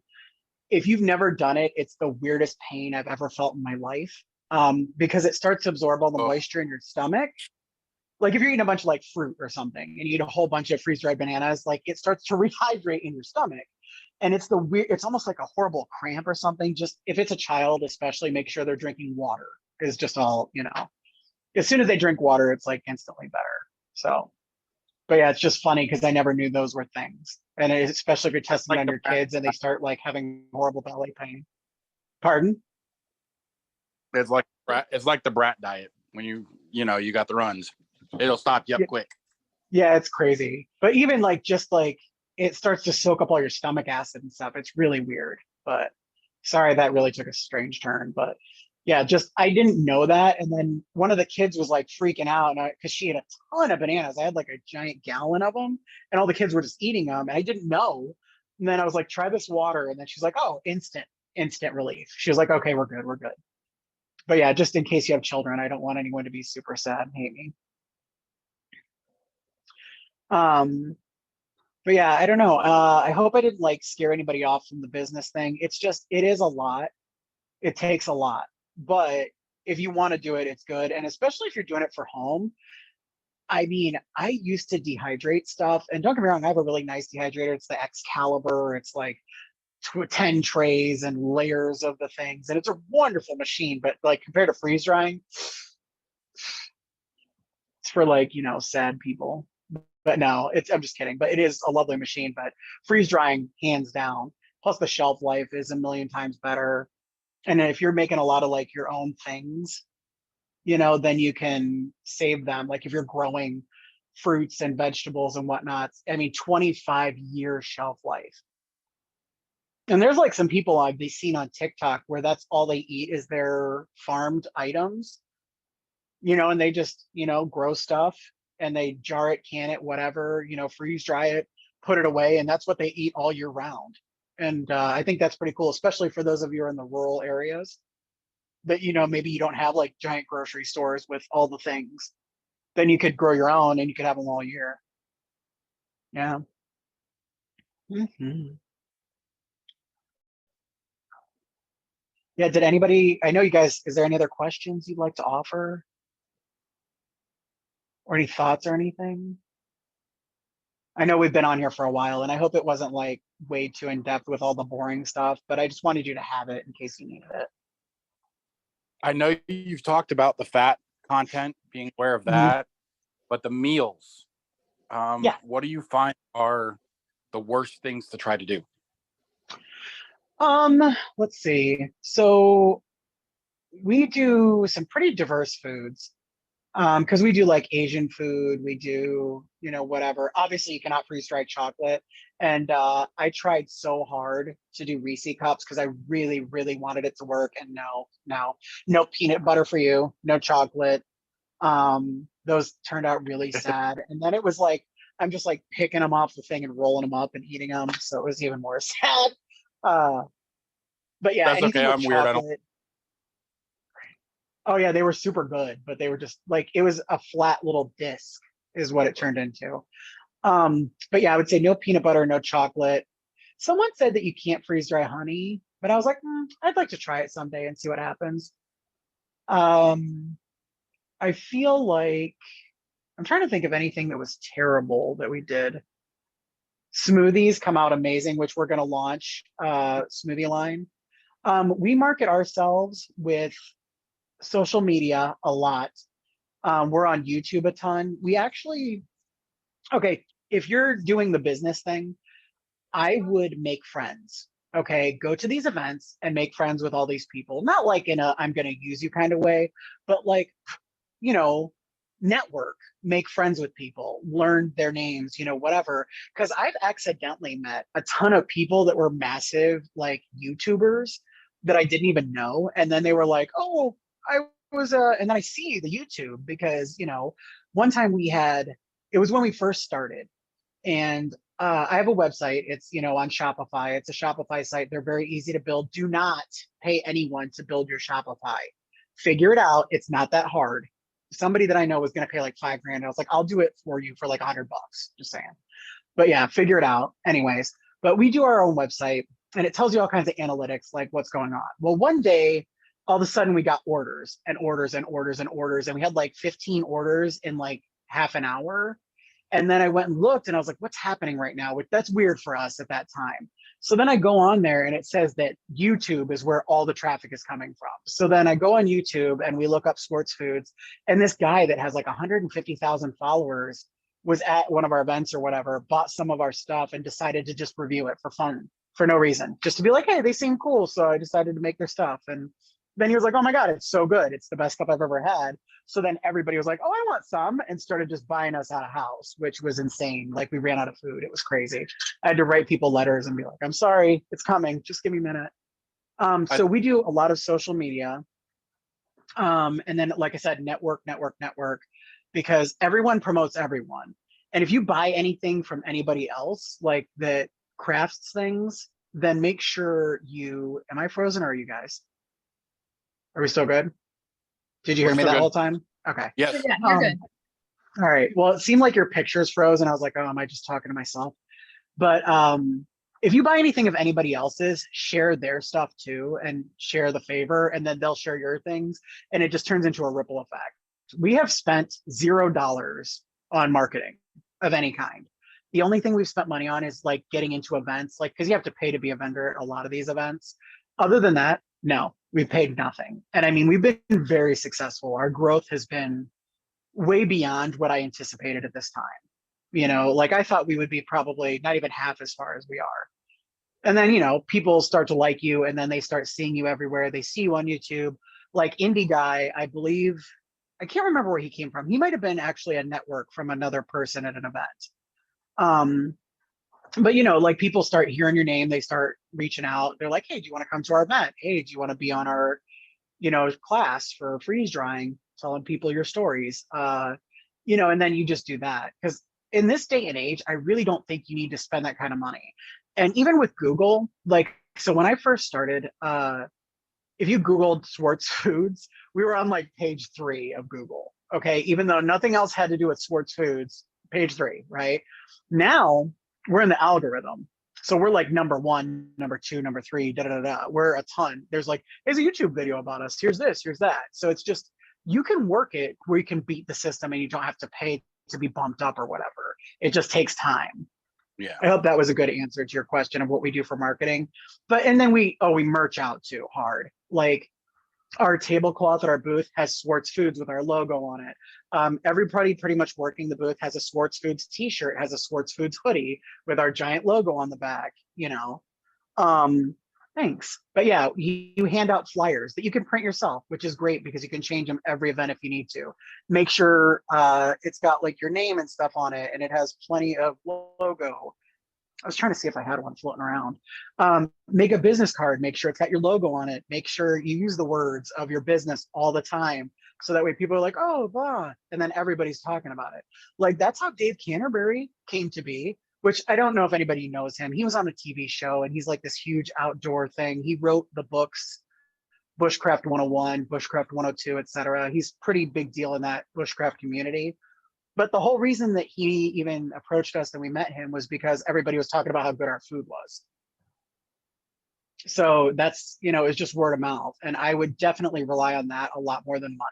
D: if you've never done it, it's the weirdest pain I've ever felt in my life. Because it starts to absorb all the moisture in your stomach. Like if you're eating a bunch of like fruit or something and you eat a whole bunch of freeze-dried bananas, like it starts to rehydrate in your stomach. And it's the weird, it's almost like a horrible cramp or something. Just if it's a child, especially make sure they're drinking water is just all, as soon as they drink water, it's like instantly better. So, but yeah, it's just funny because I never knew those were things. And especially if you're testing it on your kids and they start like having horrible belly pain. Pardon?
E: It's like the brat diet when you got the runs. It'll stop you up quick.
D: Yeah, it's crazy. But even like just like it starts to soak up all your stomach acid and stuff. It's really weird. But sorry, that really took a strange turn. But yeah, just I didn't know that. And then one of the kids was like freaking out because she had a ton of bananas. I had like a giant gallon of them, and all the kids were just eating them. And I didn't know. And then I was like, try this water. And then she's like, oh, instant relief. She was like, okay, we're good. We're good. But yeah, just in case you have children, I don't want anyone to be super sad and hate me. But yeah, I don't know. I hope I didn't like scare anybody off from the business thing. It is a lot. It takes a lot. But if you want to do it, it's good. And especially if you're doing it for home. I mean, I used to dehydrate stuff. And don't get me wrong, I have a really nice dehydrator. It's the Excalibur. It's like 10 trays and layers of the things. And it's a wonderful machine. But like compared to freeze drying, it's for like, sad people. But no, I'm just kidding. But it is a lovely machine. But freeze drying, hands down. Plus the shelf life is a million times better. And if you're making a lot of like your own things, then you can save them. Like if you're growing fruits and vegetables and whatnot, I mean, 25-year shelf life. And there's like some people I've seen on TikTok where that's all they eat is their farmed items, and they just, grow stuff and they jar it, can it, whatever, freeze dry it, put it away. And that's what they eat all year round. And I think that's pretty cool, especially for those of you who are in the rural areas that, maybe you don't have like giant grocery stores with all the things. Then you could grow your own and you could have them all year. Yeah. Mm-hmm. Yeah. Did anybody, I know you guys, is there any other questions you'd like to offer? Or any thoughts or anything? I know we've been on here for a while and I hope it wasn't like way too in depth with all the boring stuff, but I just wanted you to have it in case you needed it.
E: I know you've talked about the fat content, being aware of that, but the meals, what do you find are the worst things to try to do?
D: Let's see. So we do some pretty diverse foods. Because we do like Asian food, we do, whatever. Obviously, you cannot freeze dry chocolate. And I tried so hard to do Reese cups because I really, really wanted it to work. And no peanut butter for you, no chocolate. Those turned out really sad. And then it was like, I'm just like picking them off the thing and rolling them up and eating them. So it was even more sad. But yeah,
E: that's okay. I'm weird. I don't.
D: Oh yeah, they were super good, but they were just like, it was a flat little disc is what it turned into. But yeah, I would say no peanut butter, no chocolate. Someone said that you can't freeze dry honey, but I was like, I'd like to try it someday and see what happens. I feel like I'm trying to think of anything that was terrible that we did. Smoothies come out amazing, which we're going to launch smoothie line. We market ourselves with social media a lot. We're on YouTube a ton. We actually, okay, if you're doing the business thing, I would make friends. Okay, go to these events and make friends with all these people. Not like in a I'm going to use you kind of way, but like, network, make friends with people, learn their names, whatever. Because I've accidentally met a ton of people that were massive like YouTubers that I didn't even know. And then they were like, oh, I was and then I see the YouTube because one time it was when we first started, and I have a website. It's on Shopify. It's a Shopify site. They're very easy to build. Do not pay anyone to build your Shopify. Figure it out. It's not that hard. Somebody that I know was going to pay like $5,000. I was like, I'll do it for you for like $100. Just saying. But yeah, figure it out. Anyways, but we do our own website. and it tells you all kinds of analytics, like what's going on. Well, one day, all of a sudden we got orders and orders and orders and orders. And we had like 15 orders in like half an hour. And then I went and looked and I was like, what's happening right now? Which that's weird for us at that time. So then I go on there and it says that YouTube is where all the traffic is coming from. So then I go on YouTube and we look up Swartz Foods, and this guy that has like 150,000 followers was at one of our events or whatever, bought some of our stuff and decided to just review it for fun, for no reason, just to be like, hey, they seem cool. So I decided to make their stuff. And then he was like, oh my God, it's so good. It's the best stuff I've ever had. So then everybody was like, oh, I want some, and started just buying us out of house, which was insane. Like we ran out of food. It was crazy. I had to write people letters and be like, I'm sorry, it's coming. Just give me a minute. So we do a lot of social media. And then, like I said, network, because everyone promotes everyone. And if you buy anything from anybody else, like that crafts things, then make sure you, am I frozen or are you guys? Are we still good? Did you hear me that whole time? Okay.
E: Yes.
C: Yeah, you're good.
D: All right. Well, it seemed like your pictures froze and I was like, oh, am I just talking to myself? But if you buy anything of anybody else's, share their stuff too and share the favor, and then they'll share your things. And it just turns into a ripple effect. We have spent $0 on marketing of any kind. The only thing we've spent money on is like getting into events, like, because you have to pay to be a vendor at a lot of these events. Other than that, no, we've paid nothing. And I mean, we've been very successful. Our growth has been way beyond what I anticipated at this time. You know, like I thought we would be probably not even half as far as we are. And then, you know, people start to like you and then they start seeing you everywhere. They see you on YouTube. Like Indie Guy, I believe, I can't remember where he came from. He might have been actually a network from another person at an event. But you know, like people start hearing your name, they start reaching out. They're like, hey, do you want to come to our event? Hey, do you want to be on our, you know, class for freeze drying, telling people your stories? You know, and then you just do that. Because in this day and age, I really don't think you need to spend that kind of money. And even with Google, like, so when I first started, if you Googled Swartz Foods, we were on like page 3 of Google. Okay. Even though nothing else had to do with Swartz Foods, page 3, right? Now we're in the algorithm. So we're like number 1, number 2, number 3, da da da. We're a ton. There's like, here's a YouTube video about us. Here's this, here's that. So it's just, you can work it where you can beat the system and you don't have to pay to be bumped up or whatever. It just takes time.
E: Yeah.
D: I hope that was a good answer to your question of what we do for marketing. But, and then we merch out too hard. Like our tablecloth at our booth has Swartz Foods with our logo on it. Everybody pretty much working the booth has a Swartz Foods t-shirt, has a Swartz Foods hoodie with our giant logo on the back, you know. Thanks. But yeah, you hand out flyers that you can print yourself, which is great because you can change them every event if you need to. Make sure it's got like your name and stuff on it, and it has plenty of logo. I was trying to see if I had one floating around. Make a business card, make sure it's got your logo on it. Make sure you use the words of your business all the time. So that way people are like, oh, blah. And then everybody's talking about it. Like that's how Dave Canterbury came to be, which I don't know if anybody knows him. He was on a TV show and he's like this huge outdoor thing. He wrote the books, Bushcraft 101, Bushcraft 102, etc. He's pretty big deal in that bushcraft community. But the whole reason that he even approached us and we met him was because everybody was talking about how good our food was. So that's, you know, it's just word of mouth. And I would definitely rely on that a lot more than money,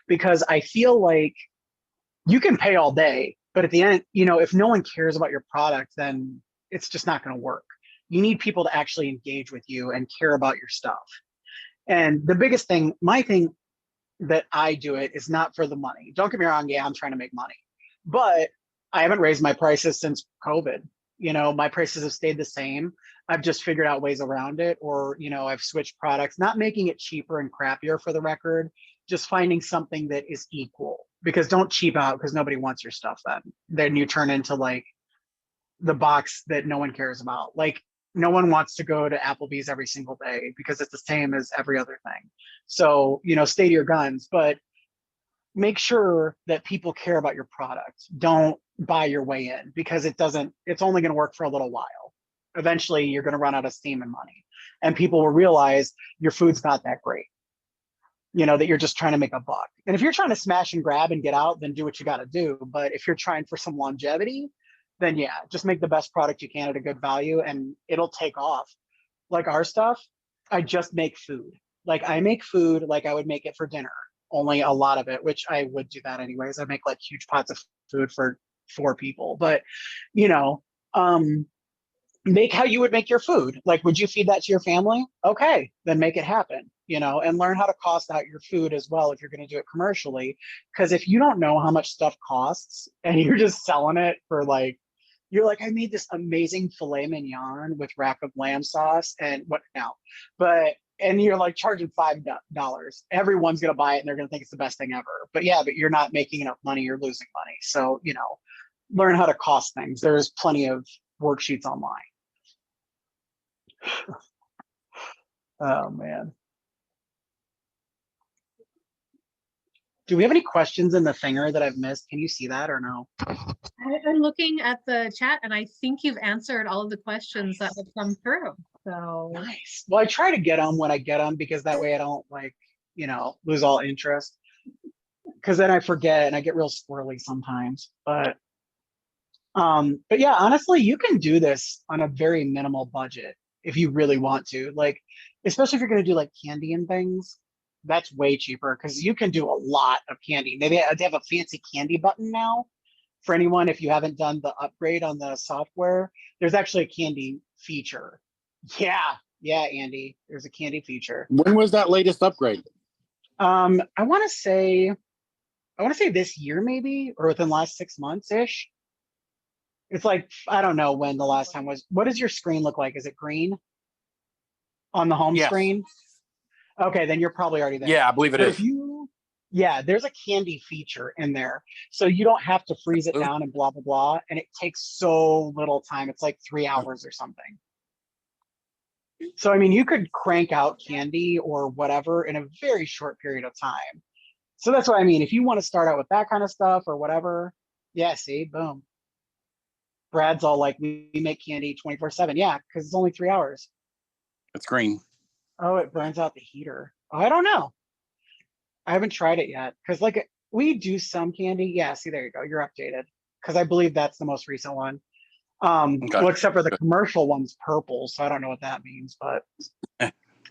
D: because I feel like you can pay all day, but at the end, you know, if no one cares about your product, then it's just not going to work. You need people to actually engage with you and care about your stuff. And the biggest thing, my thing that I do it is not for the money. Don't get me wrong. Yeah, I'm trying to make money, but I haven't raised my prices since COVID. You know, my prices have stayed the same. I've just figured out ways around it, or, you know, I've switched products, not making it cheaper and crappier for the record, just finding something that is equal, because don't cheap out because nobody wants your stuff then you turn into like the box that no one cares about. Like no one wants to go to Applebee's every single day because it's the same as every other thing. So, you know, stay to your guns, but make sure that people care about your product. Don't buy your way in, because it's only going to work for a little while. Eventually you're going to run out of steam and money, and people will realize your food's not that great, you know, that you're just trying to make a buck. And if you're trying to smash and grab and get out, then do what you got to do. But if you're trying for some longevity, then yeah, just make the best product you can at a good value and it'll take off. like our stuff, I just make food. Like I make food like I would make it for dinner, only a lot of it, which I would do that anyways. I make like huge pots of food for 4 people, but you know, um, make how you would make your food. Like, would you feed that to your family? Okay, then make it happen, and learn how to cost out your food as well if you're going to do it commercially. Because if you don't know how much stuff costs and you're just selling it for like, you're like, I made this amazing filet mignon with rack of lamb sauce and what now? And you're like charging $5. Everyone's going to buy it and they're going to think it's the best thing ever. But yeah, but you're not making enough money, you're losing money. So, learn how to cost things. There's plenty of worksheets online. Oh man. Do we have any questions in the thinger that I've missed? Can you see that or no?
C: I'm looking at the chat and I think you've answered all of the questions that have come through. So
D: nice. Well, I try to get them when I get them because that way I don't lose all interest. Because then I forget and I get real squirrely sometimes. But yeah, honestly, you can do this on a very minimal budget if you really want to. Like, especially if you're going to do like candy and things, that's way cheaper because you can do a lot of candy. Maybe they have a fancy candy button now for anyone. If you haven't done the upgrade on the software, there's actually a candy feature. Yeah, Andy, there's a candy feature.
E: When was that latest upgrade?
D: I want to say this year maybe, or within the last 6 months ish. It's like, I don't know when the last time was. What does your screen look like? Is it green on the home screen? Okay, then you're probably already there.
E: Yeah, I believe it is.
D: There's a candy feature in there. So you don't have to freeze it down and blah, blah, blah. And it takes so little time. It's like 3 hours or something. So, I mean, you could crank out candy or whatever in a very short period of time. So that's what I mean. If you want to start out with that kind of stuff or whatever, yeah, see, boom. Brad's all like, we make candy 24/7. Yeah, because it's only 3 hours.
E: It's green.
D: Oh, it burns out the heater. Oh, I don't know. I haven't tried it yet because like we do some candy. Yeah, see, there you go. You're updated because I believe that's the most recent one.
E: Okay.
D: Well, except for the commercial one's purple, so I don't know what that means, but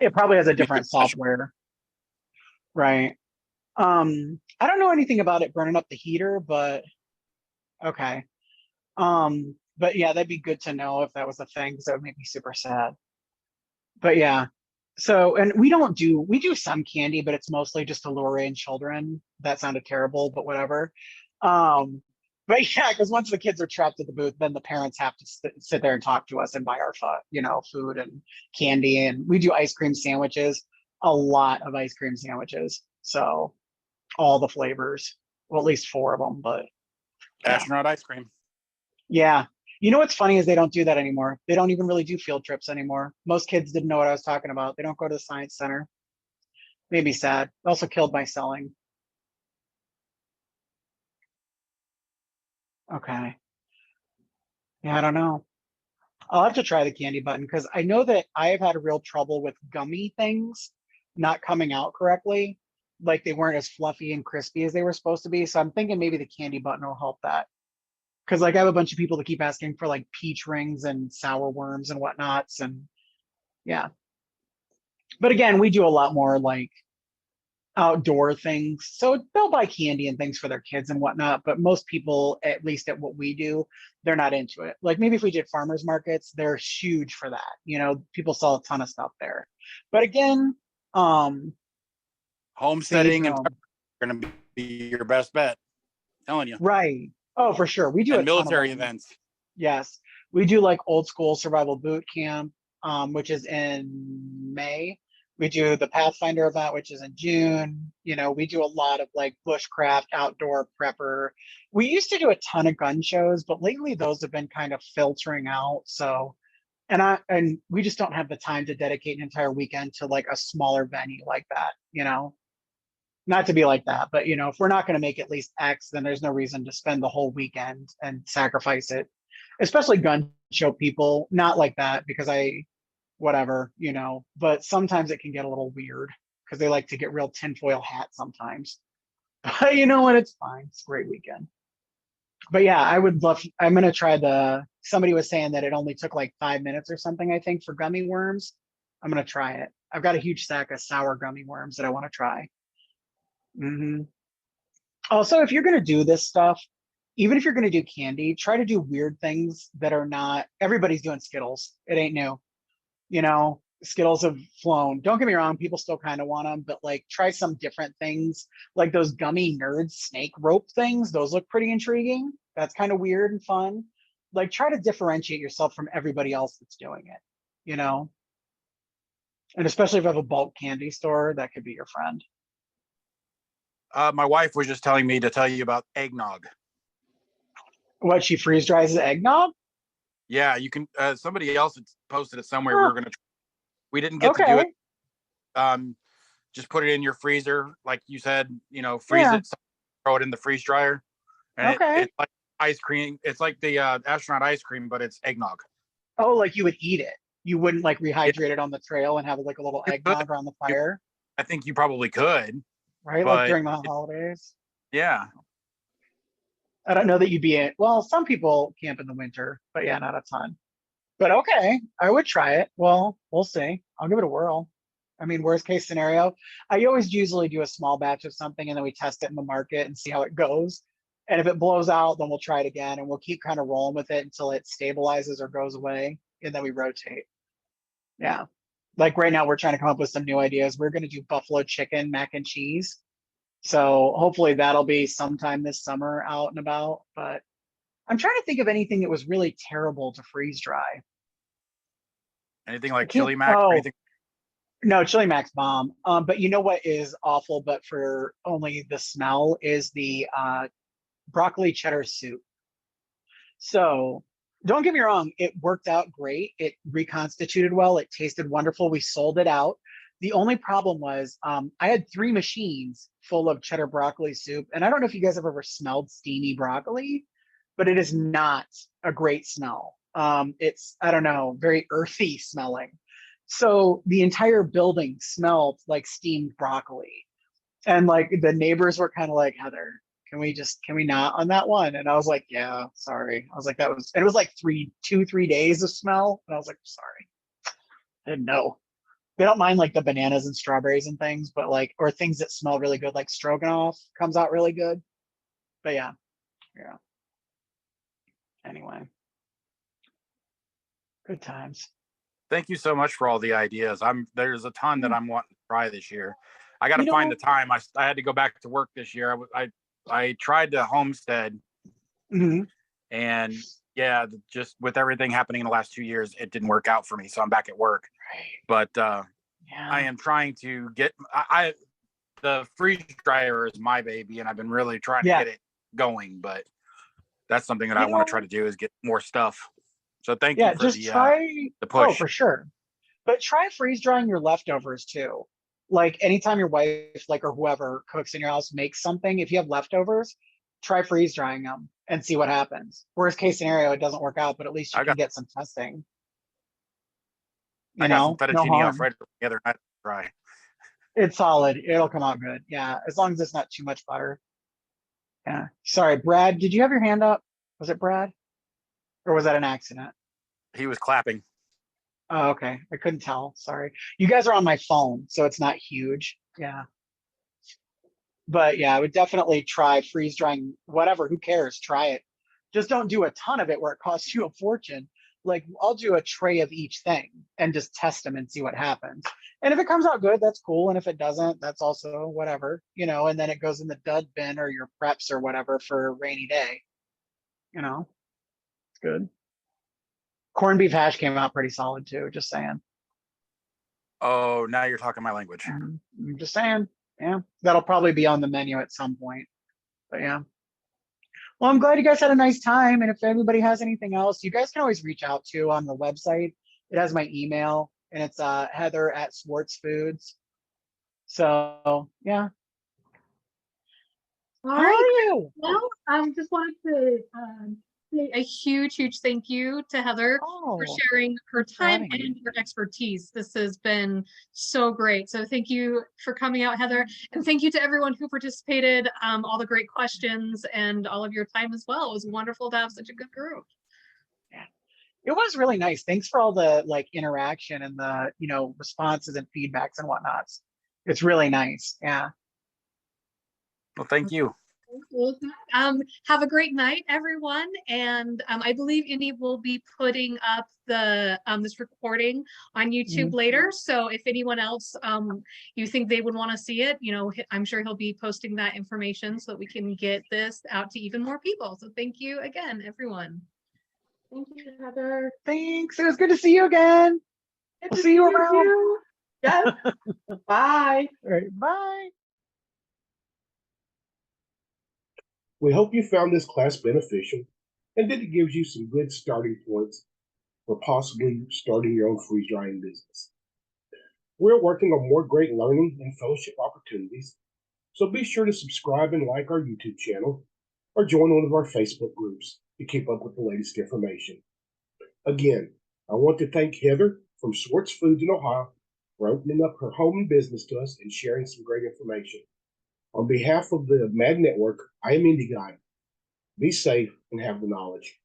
D: it probably has a different software, right? I don't know anything about it burning up the heater, but okay. But yeah, that'd be good to know if that was a thing because that would make me super sad. But yeah. So, and we do some candy, but it's mostly just to lure in children. That sounded terrible, but whatever. But yeah, because once the kids are trapped at the booth, then the parents have to sit there and talk to us and buy our food and candy. And we do ice cream sandwiches, a lot of ice cream sandwiches. So all the flavors, well, at least 4 of them, but.
E: Astronaut ice cream.
D: Yeah. You know what's funny is they don't do that anymore. They don't even really do field trips anymore. Most kids didn't know what I was talking about. They don't go to the science center. Made me sad. It also killed my selling. Okay. Yeah, I don't know. I'll have to try the candy button because I know that I have had a real trouble with gummy things not coming out correctly. Like they weren't as fluffy and crispy as they were supposed to be. So I'm thinking maybe the candy button will help that. Because like I have a bunch of people that keep asking for like peach rings and sour worms and whatnots, and yeah. But again, we do a lot more like outdoor things, so they'll buy candy and things for their kids and whatnot. But most people, at least at what we do, they're not into it. Like maybe if we did farmers markets, they're huge for that. People sell a ton of stuff there. But again,
E: homesteading and are going to be your best bet. I'm telling you.
D: Right. Oh, for sure. We do
E: and military events.
D: Yes. We do like old school survival boot camp, which is in May. We do the Pathfinder event, which is in June. We do a lot of like bushcraft, outdoor prepper. We used to do a ton of gun shows, but lately those have been kind of filtering out. So, and we just don't have the time to dedicate an entire weekend to like a smaller venue like that, Not to be like that, but if we're not going to make at least X, then there's no reason to spend the whole weekend and sacrifice it, especially gun show people. Not like that because whatever, but sometimes it can get a little weird because they like to get real tinfoil hat sometimes. But you know what? It's fine. It's a great weekend. But yeah, I'm going to try somebody was saying that it only took like 5 minutes or something, I think, for gummy worms. I'm gonna try it. I've got a huge stack of sour gummy worms that I want to try. Also, if you're gonna do this stuff, even if you're gonna do candy, try to do weird things that are not. Everybody's doing Skittles. It ain't new. Skittles have flown. Don't get me wrong, people still kind of want them, but like try some different things, like those gummy nerd snake rope things. Those look pretty intriguing. That's kind of weird and fun. Like try to differentiate yourself from everybody else that's doing it, you know? And especially if you have a bulk candy store, that could be your friend.
E: My wife was just telling me to tell you about eggnog.
D: What, she freeze dries the eggnog?
E: Yeah, you can. Somebody else had posted it somewhere.
D: Huh.
E: We didn't get to do
D: Okay.
E: it. Just put it in your freezer, like you said. Freeze it, throw it in the freeze dryer, and it's like ice cream. It's like the astronaut ice cream, but it's eggnog.
D: Oh, like you would eat it. You wouldn't like rehydrate it on the trail and have like a little eggnog around the fire.
E: I think you probably could.
D: Right, like during the holidays.
E: Yeah.
D: I don't know that you'd be in. Well, some people camp in the winter, but yeah, not a ton. But okay, I would try it. Well, we'll see. I'll give it a whirl. I mean, worst case scenario, I always usually do a small batch of something and then we test it in the market and see how it goes. And if it blows out, then we'll try it again and we'll keep kind of rolling with it until it stabilizes or goes away. And then we rotate. Yeah. Like right now, we're trying to come up with some new ideas. We're going to do buffalo chicken, mac and cheese. So hopefully that'll be sometime this summer out and about. But I'm trying to think of anything that was really terrible to freeze dry.
E: Anything like chili mac or anything?
D: No, chili mac's bomb. But you know what is awful, but for only the smell, is the broccoli cheddar soup. So don't get me wrong, it worked out great. It reconstituted well. It tasted wonderful. We sold it out. The only problem was I had 3 machines full of cheddar broccoli soup. And I don't know if you guys have ever smelled steamy broccoli, but it is not a great smell. It's, I don't know, very earthy smelling. So the entire building smelled like steamed broccoli. And like the neighbors were kind of like, Heather, can we not on that one? And I was like, yeah, sorry. I was like, it was like 2-3 days of smell. And I was like, sorry. I didn't know. They don't mind like the bananas and strawberries and things, but like, or things that smell really good, like stroganoff comes out really good. But yeah. Anyway, good times.
E: Thank you so much for all the ideas. There's a ton that I'm wanting to try this year. I got to find the time. I had to go back to work this year. I tried to homestead, and yeah, just with everything happening in the last 2 years, it didn't work out for me. So I'm back at work. Right. But I am trying to get the freeze dryer is my baby, and I've been really trying to get it going. But that's something that I want to try to do, is get more stuff. So thank you for the push.
D: Oh, for sure. But try freeze drying your leftovers too. Like anytime your wife, like, or whoever cooks in your house makes something, if you have leftovers, try freeze drying them and see what happens. Worst case scenario, it doesn't work out, but at least you can get some testing.
E: I got some fettuccine Alfredo the other night to try.
D: It's solid. It'll come out good. Yeah, as long as it's not too much butter. Yeah. Sorry, Brad, did you have your hand up? Was it Brad? Or was that an accident?
E: He was clapping.
D: Oh, okay. I couldn't tell. Sorry. You guys are on my phone, so it's not huge. Yeah. But yeah, I would definitely try freeze drying, whatever. Who cares? Try it. Just don't do a ton of it where it costs you a fortune. Like I'll do a tray of each thing and just test them and see what happens. And if it comes out good, that's cool. And if it doesn't, that's also whatever, and then it goes in the dud bin or your preps or whatever for a rainy day. It's good. Corned beef hash came out pretty solid too, just saying.
E: Oh, now you're talking my language.
D: I'm just saying. Yeah, that'll probably be on the menu at some point. But yeah. Well, I'm glad you guys had a nice time. And if anybody has anything else, you guys can always reach out to on the website. It has my email, and it's Heather at Swartz Foods. So yeah.
C: How are you? Well, I just wanted to say a huge thank you to Heather for sharing her time and her expertise. This has been so great. So thank you for coming out, Heather. And thank you to everyone who participated, all the great questions and all of your time as well. It was wonderful to have such a good group.
D: Yeah. It was really nice. Thanks for all the like interaction and the, responses and feedbacks and whatnots. It's really nice. Yeah.
E: Well, thank you.
C: Well, have a great night, everyone. And I believe Indy will be putting up the this recording on YouTube later. So if anyone else you think they would want to see it, I'm sure he'll be posting that information so that we can get this out to even more people. So thank you again, everyone.
F: Thank you, Heather.
D: Thanks. It was good to see you again. We'll see you around.
F: Yes. Bye.
D: All right. Bye.
B: We hope you found this class beneficial and that it gives you some good starting points for possibly starting your own freeze drying business. We're working on more great learning and fellowship opportunities, so be sure to subscribe and like our YouTube channel or join one of our Facebook groups to keep up with the latest information. Again, I want to thank Heather from Swartz Foods in Ohio for opening up her home and business to us and sharing some great information. On behalf of the M.A.G Network, I am Indy Guy. Be safe and have the knowledge.